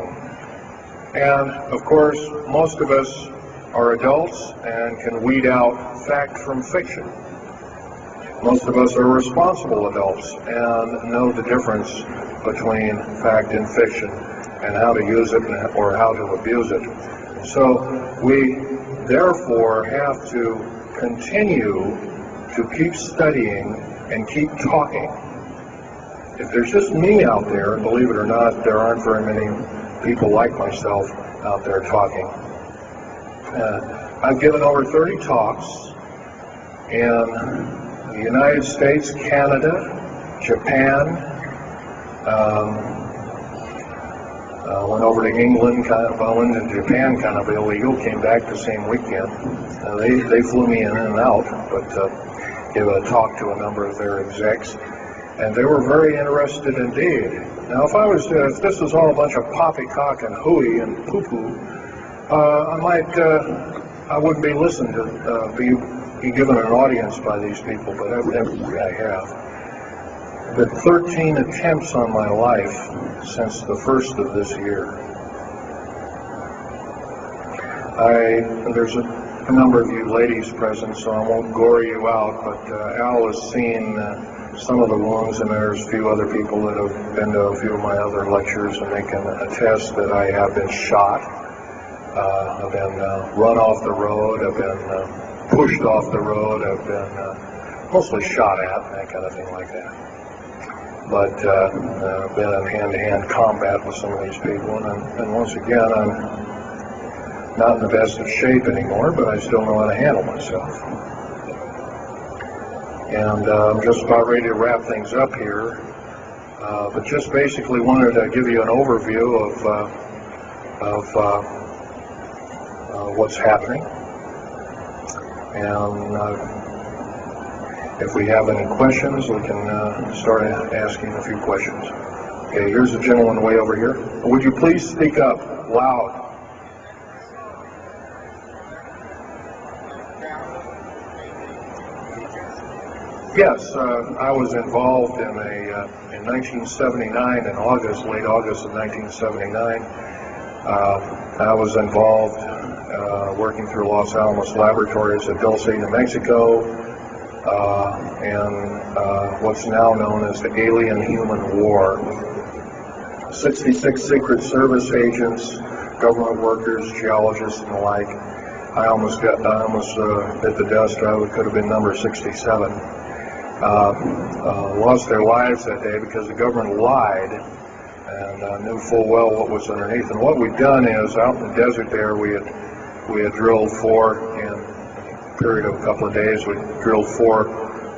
And, of course, most of us are adults and can weed out fact from fiction. Most of us are responsible adults and know the difference between fact and fiction and how to use it or how to abuse it. So we, therefore, have to continue to keep studying and keep talking. If there's just me out there, and believe it or not, there aren't very many people like myself out there talking. I've given over 30 talks in the United States, Canada, Japan, went over to England, went to Japan kind of illegal, came back the same weekend. They flew me in and out, but gave a talk to a number of their execs, and they were very interested indeed. Now, if this was all a bunch of poppycock and hooey and poo-poo, I wouldn't be listened to, be given an audience by these people, but evidently I have. But 13 attempts on my life since the first of this year. There's a number of you ladies present, so I won't gore you out, but Al has seen some of the wounds, and there's a few other people that have been to a few of my other lectures, and they can attest that I have been shot, I've been run off the road, I've been pushed off the road, I've been mostly shot at, and that kind of thing like that. But I've been in hand-to-hand combat with some of these people, and once again, I'm not in the best of shape anymore, but I still know how to handle myself. And I'm just about ready to wrap things up here, but just basically wanted to give you an overview of what's happening. And if we have any questions, we can start asking a few questions. Okay, here's a gentleman way over here. Would you please speak up loud? Yes, I was involved in in 1979, in August, late August of 1979. I was involved working through Los Alamos Laboratories at Dulce, New Mexico, and what's now known as the Alien-Human War. 66 Secret Service agents, government workers, geologists, and the like. I almost bit the dust. I could have been number 67. Lost their lives that day because the government lied and knew full well what was underneath. And what we'd done is, out in the desert there, we had We had drilled 4 in a period of a couple of days. We drilled 4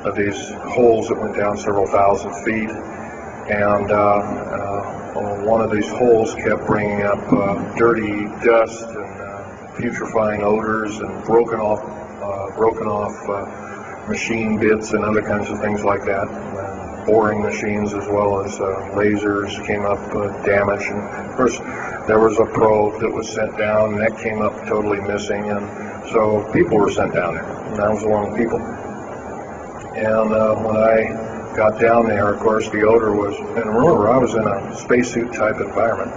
of these holes that went down several thousand feet, and one of these holes kept bringing up dirty dust and putrefying odors and broken off machine bits and other kinds of things like that. Boring machines as well as lasers came up damaged, and of course there was a probe that was sent down and that came up totally missing, and so people were sent down there, and I was one of the people. And when I got down there, of course the odor was, and remember I was in a spacesuit type environment.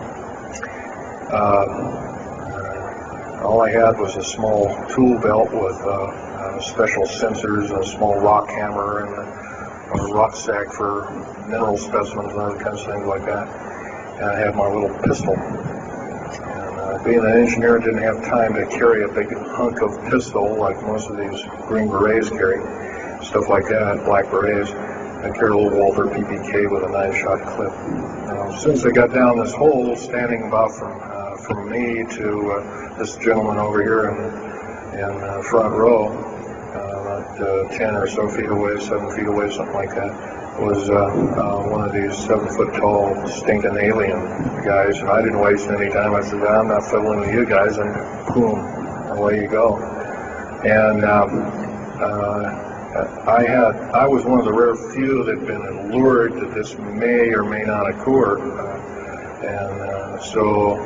All I had was a small tool belt with special sensors and a small rock hammer and a rucksack for mineral specimens and other kinds of things like that. And I had my little pistol. And being an engineer, I didn't have time to carry a big hunk of pistol like most of these Green Berets carry, stuff like that, Black Berets. I carried a little Walter PPK with a 9-shot clip. As soon as I got down this hole, standing about from me to this gentleman over here in front row, 10 or so feet away, 7 feet away, something like that, was one of these 7-foot-tall stinking alien guys, and I didn't waste any time. I said, I'm not fiddling with you guys, and boom, away you go. And I was one of the rare few that had been allured that this may or may not occur, and so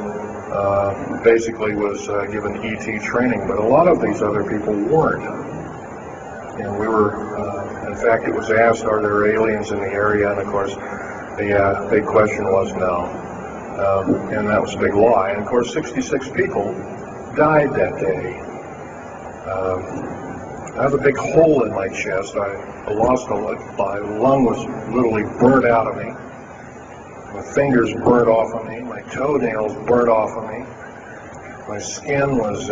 basically was given ET training, but a lot of these other people weren't. And we were, in fact, it was asked, are there aliens in the area? And of course, the big question was no. And that was a big lie. And of course, 66 people died that day. I have a big hole in my chest. I lost a lung. My lung was literally burnt out of me. My fingers burnt off of me. My toenails burnt off of me. My skin was...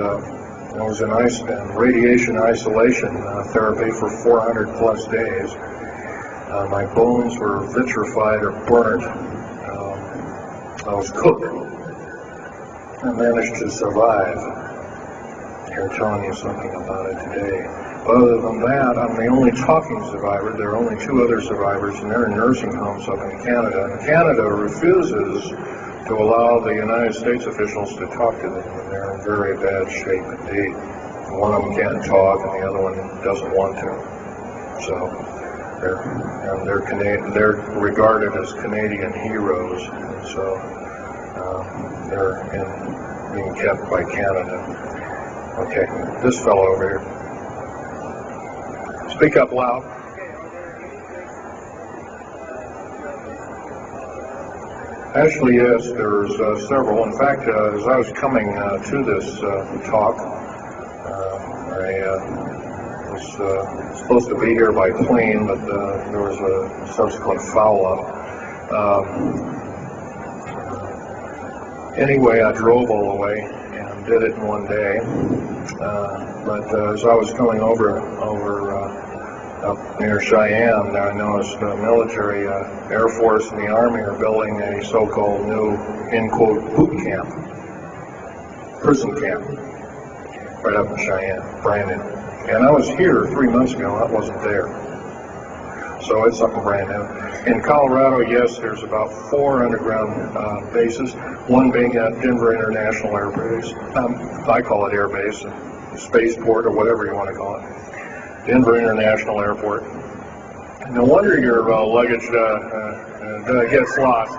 I was in radiation isolation therapy for 400 plus days. My bones were vitrified or burnt. I was cooked. I managed to survive. Here telling you something about it today. Other than that, I'm the only talking survivor. There are only 2 other survivors, and they're in nursing homes up in Canada. And Canada refuses to allow the United States officials to talk to them, and they're in very bad shape indeed. One of them can't talk, and the other one doesn't want to. So they're regarded as Canadian heroes, and so they're being kept by Canada. Okay, this fellow over here. Speak up loud. Actually, yes, there's several. In fact, as I was coming to this talk, I was supposed to be here by plane, but there was a subsequent foul-up. Anyway, I drove all the way and did it in one day. But as I was coming over up near Cheyenne, I noticed the military, Air Force and the Army are building a so-called new, in quote, boot camp, prison camp, right up in Cheyenne, brand new. And I was here 3 months ago, I wasn't there. So it's something brand new. In Colorado, yes, there's about 4 underground bases, one being at Denver International Air Base. I call it Air Base, spaceport, or whatever you want to call it. Denver International Airport. No wonder your luggage gets lost.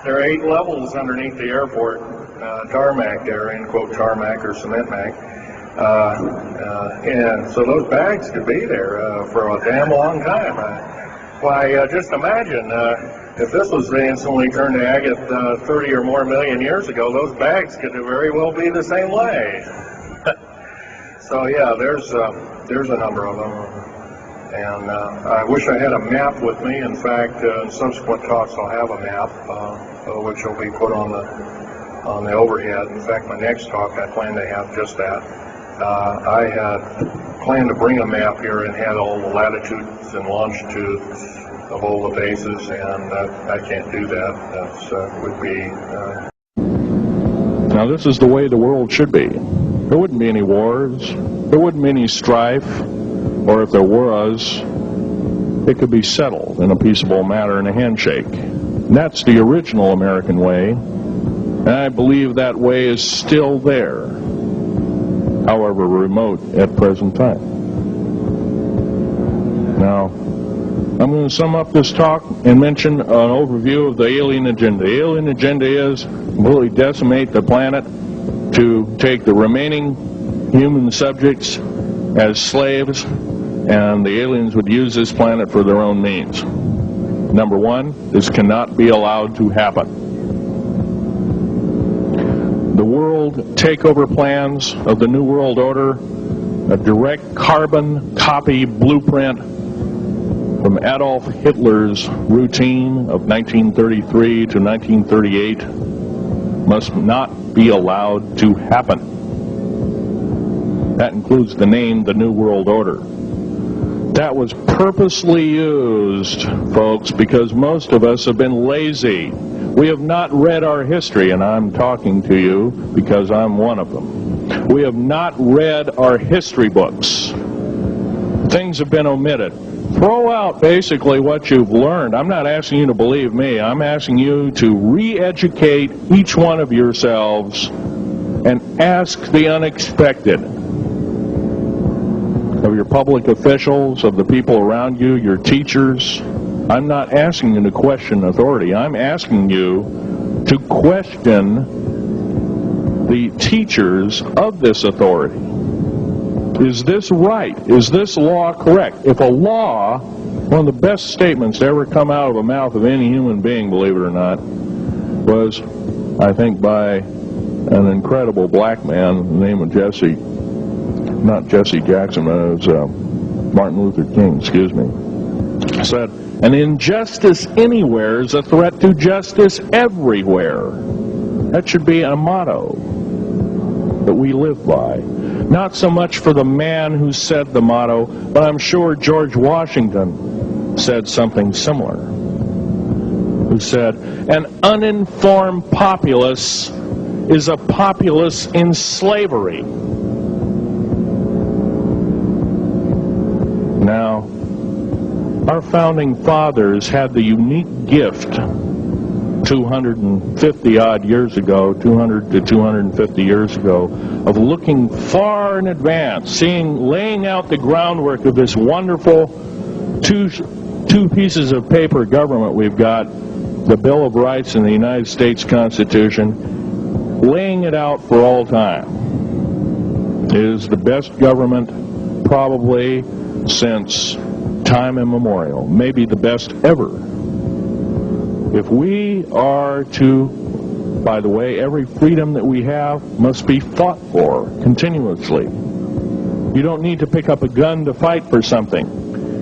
There are 8 levels underneath the airport, tarmac there, in quote tarmac or cement mac. And so those bags could be there for a damn long time. Why, just imagine, if this was instantly turned to agate 30 or more million years ago, those bags could very well be the same way. So yeah, there's a number of them, and I wish I had a map with me. In fact, in subsequent talks I'll have a map, which will be put on the overhead. In fact, my next talk I plan to have just that. I had planned to bring a map here and had all the latitudes and longitudes of all the bases, and I can't do that. That would be... Now this is the way the world should be. there wouldn't be any wars, there wouldn't be any strife, or if there was, it could be settled in a peaceable manner in a handshake. And that's the original American way, and I believe that way is still there, however remote at present time. Now, I'm going to sum up this talk and mention an overview of the alien agenda. The alien agenda is completely decimate the planet, to take the remaining human subjects as slaves, and the aliens would use this planet for their own means. Number one, this cannot be allowed to happen. The world takeover plans of the New World Order, a direct carbon copy blueprint from Adolf Hitler's routine of 1933 to 1938, must not be allowed to happen. That includes the name, the New World Order. That was purposely used, folks, because most of us have been lazy. We have not read our history, and I'm talking to you because I'm one of them. We have not read our history books. Things have been omitted. Throw out basically what you've learned. I'm not asking you to believe me. I'm asking you to re-educate each one of yourselves and ask the unexpected of your public officials, of the people around you, your teachers. I'm not asking you to question authority. I'm asking you to question the teachers of this authority. Is this right? Is this law correct? If a law, one of the best statements to ever come out of the mouth of any human being, believe it or not, was, I think, by an incredible black man, the name of not Jesse Jackson, but it was Martin Luther King, excuse me, said, an injustice anywhere is a threat to justice everywhere. That should be a motto that we live by. Not so much for the man who said the motto, but I'm sure George Washington said something similar. Who said, an uninformed populace is a populace in slavery. Now, our founding fathers had the unique gift 250 odd years ago, 200 to 250 years ago, of looking far in advance, laying out the groundwork of this wonderful two pieces of paper government we've got, the Bill of Rights and the United States Constitution, laying it out for all time. It is the best government probably since time immemorial, maybe the best ever. If we are to, by the way, every freedom that we have must be fought for continuously. You don't need to pick up a gun to fight for something.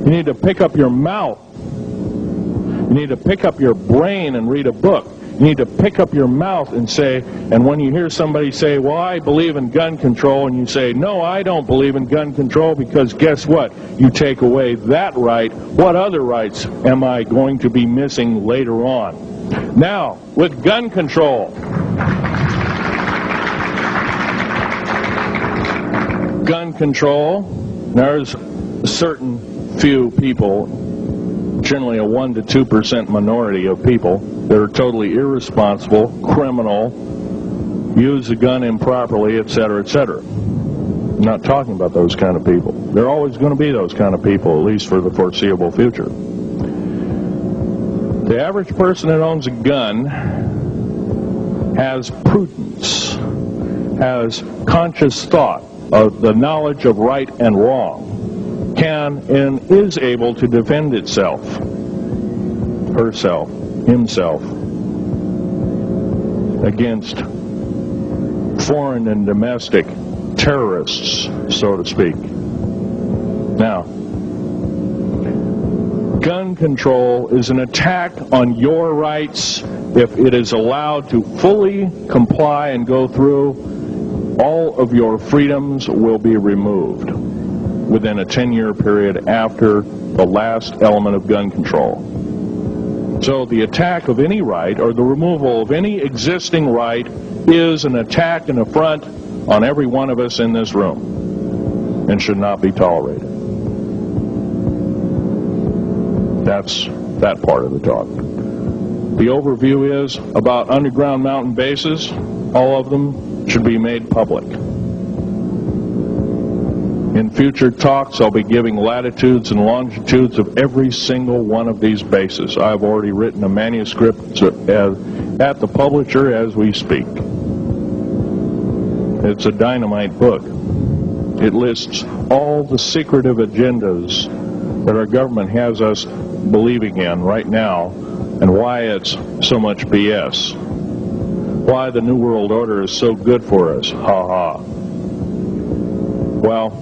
You need to pick up your mouth. You need to pick up your brain and read a book. You need to pick up your mouth and say, and when you hear somebody say, well, I believe in gun control, and you say, no, I don't believe in gun control, because guess what? You take away that right. What other rights am I going to be missing later on? Now, with gun control, there's a certain few people, generally a 1 to 2% minority of people, that are totally irresponsible, criminal, use the gun improperly, etc., etc. I'm not talking about those kind of people. There are always going to be those kind of people, at least for the foreseeable future. The average person that owns a gun has prudence, has conscious thought of the knowledge of right and wrong, can and is able to defend itself, herself, himself, against foreign and domestic terrorists, so to speak. Now, gun control is an attack on your rights. If it is allowed to fully comply and go through, all of your freedoms will be removed within a 10-year period after the last element of gun control. So the attack of any right, or the removal of any existing right, is an attack and affront on every one of us in this room and should not be tolerated. That's that part of the talk. The overview is about underground mountain bases. All of them should be made public. In future talks, I'll be giving latitudes and longitudes of every single one of these bases. I've already written a manuscript at the publisher as we speak. It's a dynamite book. It lists all the secretive agendas that our government has us believing in right now and why it's so much BS. Why the New World Order is so good for us. Ha ha. Well,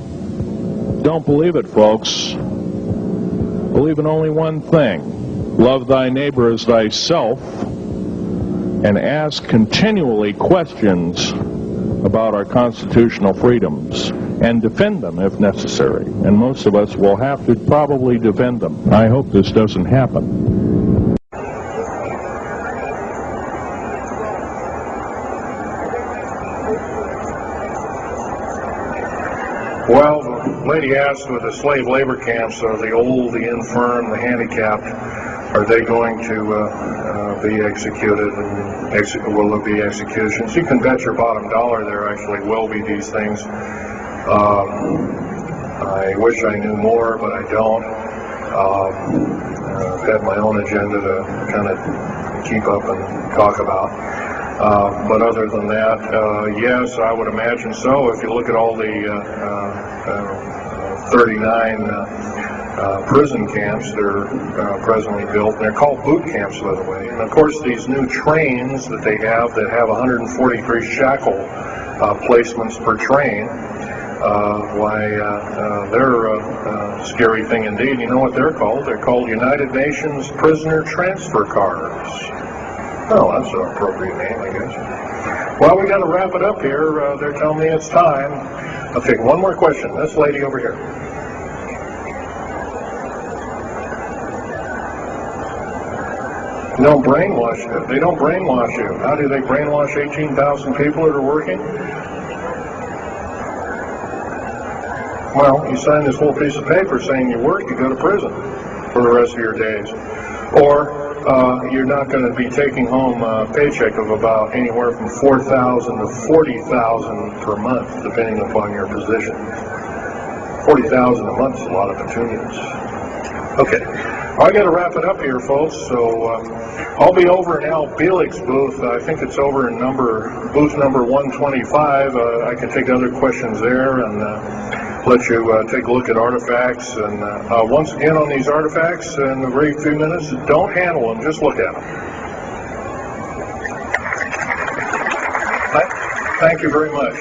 don't believe it, folks. Believe in only one thing. Love thy neighbor as thyself, and ask continually questions about our constitutional freedoms, and defend them if necessary. And most of us will have to probably defend them. I hope this doesn't happen. Well, the lady asked with the slave labor camps, the old, the infirm, the handicapped, are they going to be executed, and will there be executions? You can bet your bottom dollar there actually will be these things. I wish I knew more, but I don't. I've had my own agenda to kind of keep up and talk about. But other than that, yes, I would imagine so. If you look at all the 39 prison camps that are presently built, and they're called boot camps, by the way. And of course, these new trains that they have that have 143 shackle placements per train, they're a scary thing indeed. You know what they're called? They're called United Nations prisoner transfer cars. Oh, that's an appropriate name, I guess. Well, we got to wrap it up here. They're telling me it's time. I'll take one more question. This lady over here. They don't brainwash you. They don't brainwash you. How do they brainwash 18,000 people that are working? Well, you sign this whole piece of paper saying you work, you go to prison for the rest of your days. Or you're not going to be taking home a paycheck of about anywhere from $4,000 to $40,000 per month, depending upon your position. $40,000 a month is a lot of petunias. Okay, I got to wrap it up here, folks. So I'll be over in Al Bielig's booth. I think it's over in booth number 125. I can take other questions there and let you take a look at artifacts. And once again on these artifacts, in a very few minutes, don't handle them, just look at them. Thank you very much.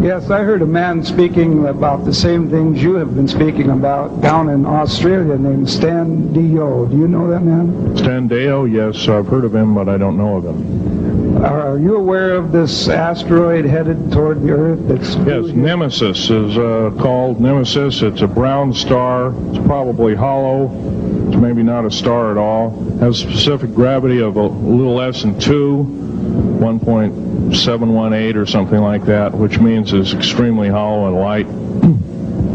Yes, I heard a man speaking about the same things you have been speaking about down in Australia named Stan Deyo. Do you know that man? Stan Deyo, yes, I've heard of him, but I don't know of him. Are you aware of this asteroid headed toward the Earth? Yes, Nemesis is called Nemesis. It's a brown star. It's probably hollow. It's maybe not a star at all. Has a specific gravity of a little less than 1.718 or something like that, which means it's extremely hollow and light.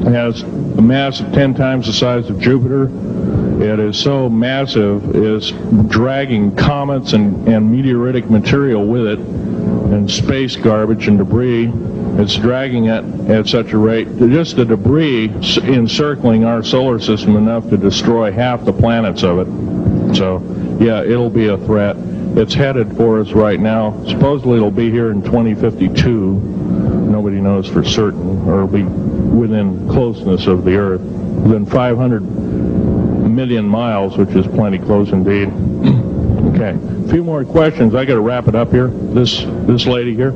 It has a mass of 10 times the size of Jupiter. It is so massive, it's dragging comets and meteoritic material with it, and space garbage and debris. It's dragging it at such a rate, just the debris encircling our solar system enough to destroy half the planets of it. So, yeah, it'll be a threat. It's headed for us right now. Supposedly it'll be here in 2052. Nobody knows for certain, or it'll be within closeness of the Earth, within 500 million miles, which is plenty close indeed. Okay, a few more questions. I got to wrap it up here. This lady here.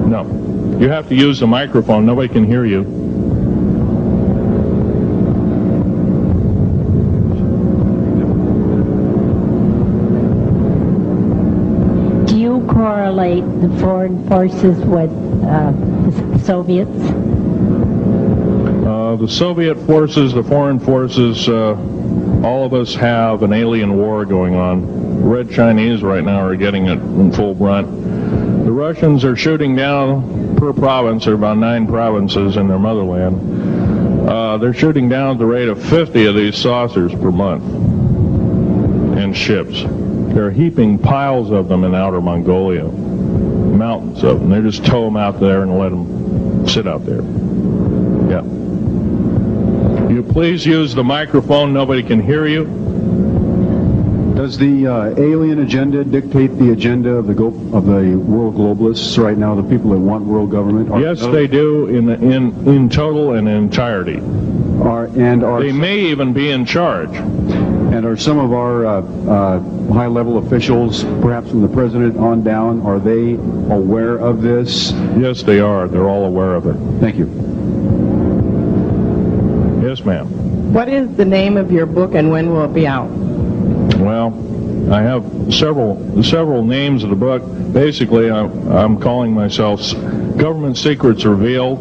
No, you have to use the microphone. Nobody can hear you. correlate the foreign forces with the Soviets? The Soviet forces, the foreign forces, all of us have an alien war going on. The Red Chinese right now are getting it in full brunt. The Russians are shooting down per province. There are about 9 provinces in their motherland. They're shooting down at the rate of 50 of these saucers per month in ships. They're heaping piles of them in outer Mongolia, mountains of them. They just tow them out there and let them sit out there. Yeah. You please use the microphone. Nobody can hear you. Does the alien agenda dictate the agenda of the world globalists right now? The people that want world government? Yes, they do in total and in entirety. They may even be in charge. And are some of our high-level officials, perhaps from the president on down, are they aware of this? Yes, they are. They're all aware of it. Thank you. Yes, ma'am. What is the name of your book and when will it be out? Well, I have several names of the book. Basically, I'm calling myself Government Secrets Revealed,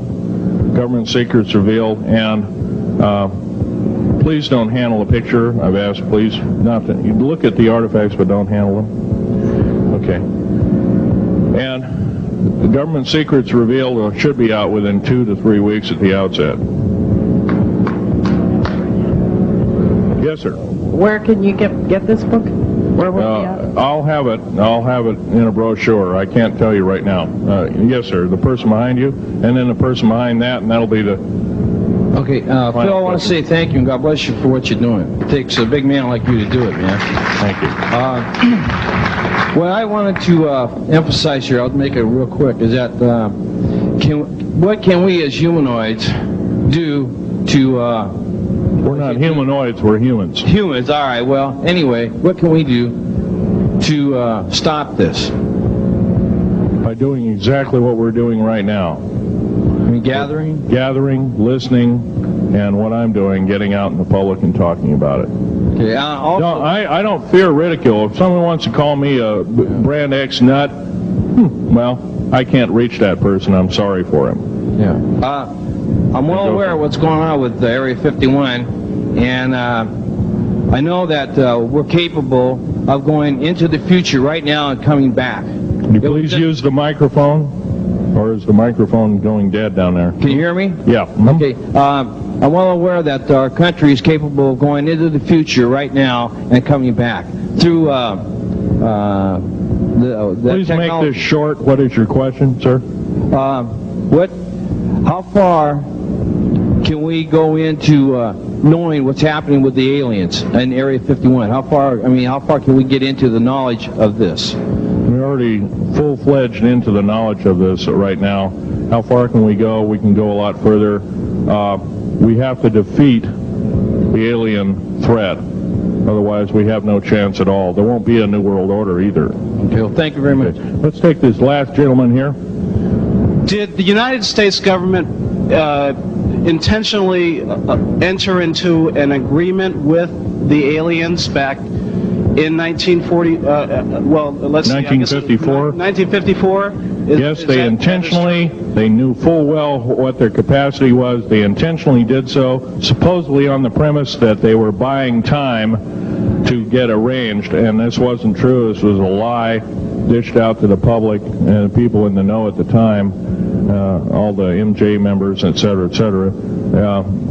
and please don't handle a picture. I've asked, please, not to look at the artifacts, but don't handle them. Okay. And the Government Secrets Revealed should be out within 2 to 3 weeks at the outset. Yes, sir. Where can you get this book? Where will it be out? I'll have it in a brochure. I can't tell you right now. Yes, sir. The person behind you, and then the person behind that, and that'll be the... Okay, Phil, I want to say thank you and God bless you for what you're doing. It takes a big man like you to do it, man. Thank you. What I wanted to emphasize here, I'll make it real quick, is that what can we as humanoids do to... We're not humanoids, we're humans. Humans, all right. Well, anyway, what can we do to stop this? By doing exactly what we're doing right now. I mean, gathering, listening, and what I'm doing, getting out in the public and talking about it. Okay. Also, no, I don't fear ridicule. If someone wants to call me a brand X nut, well, I can't reach that person. I'm sorry for him. Yeah. I'm well aware of what's going on with Area 51, and I know that we're capable of going into the future right now and coming back. Can you please use the microphone? Or is the microphone going dead down there? Can you hear me? Yeah. Okay. I'm well aware that our country is capable of going into the future right now and coming back through the Please technology. make this short. What is your question, sir? How far can we go into knowing what's happening with the aliens in Area 51? How far can we get into the knowledge of this? We're already full-fledged into the knowledge of this right now. How far can we go? We can go a lot further. We have to defeat the alien threat. Otherwise, we have no chance at all. There won't be a new world order either. Okay, well, thank you very much. Okay. Let's take this last gentleman here. Did the United States government intentionally enter into an agreement with the aliens back in 1940? 1954. 1954. Yes, they intentionally. They knew full well what their capacity was. They intentionally did so, supposedly on the premise that they were buying time to get arranged, and this wasn't true. This was a lie dished out to the public and people in the know at the time. All the MJ members, etc., etc.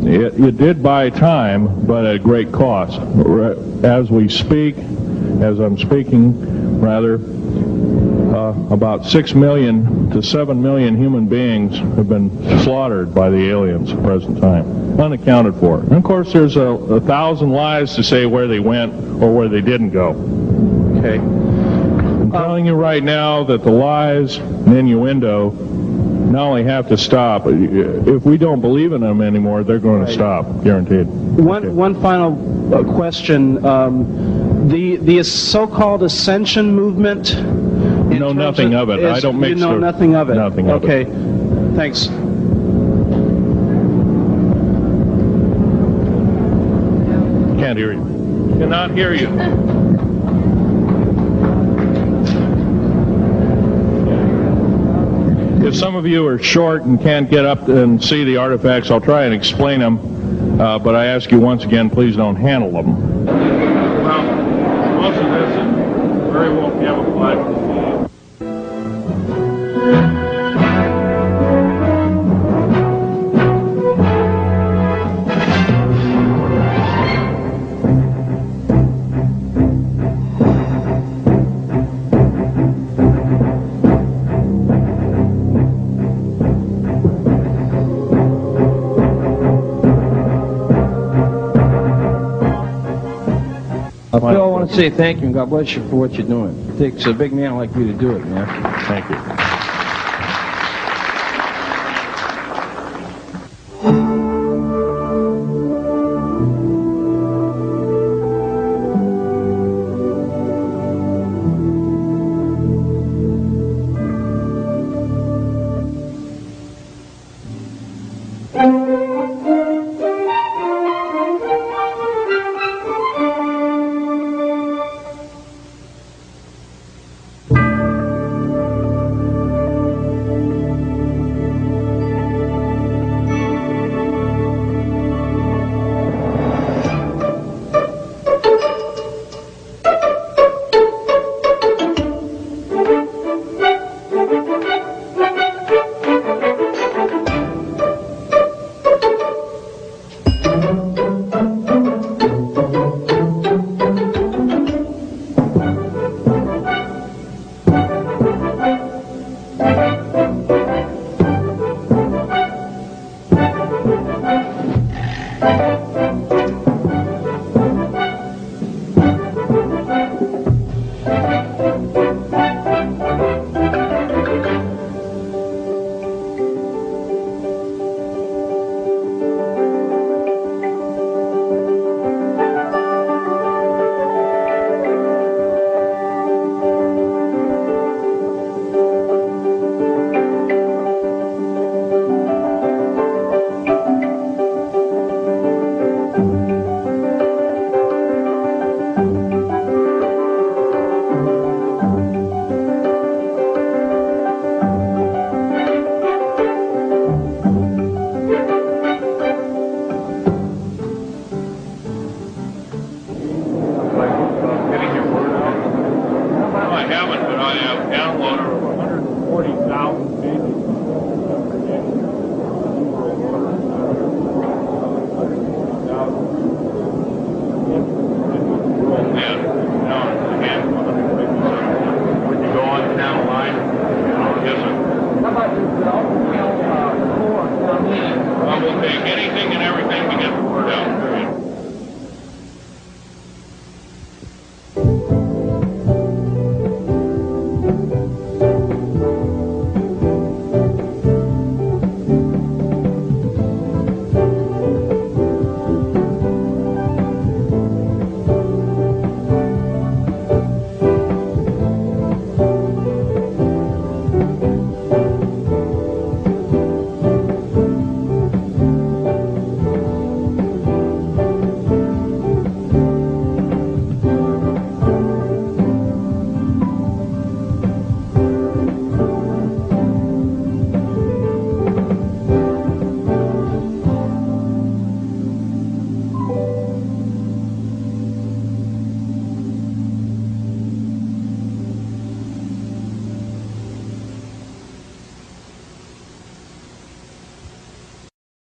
It did buy time, but at great cost. As we speak, as I'm speaking, rather, about 6 million to 7 million human beings have been slaughtered by the aliens at the present time, unaccounted for. And of course, there's 1,000 lies to say where they went or where they didn't go. Okay. I'm telling you right now that the lies and innuendo not only have to stop, if we don't believe in them anymore, they're going to stop, guaranteed. One final question. The so-called ascension movement. You know nothing of it. I don't mix. You know nothing of it. Nothing of it. Okay. Thanks. Can't hear you. Cannot hear you. if some of you are short and can't get up and see the artifacts, I'll try and explain them, but I ask you once again, please don't handle them. Well, most of this is very well camouflaged. Phil, I want to say thank you and God bless you for what you're doing. It takes a big man like you to do it, man. Thank you.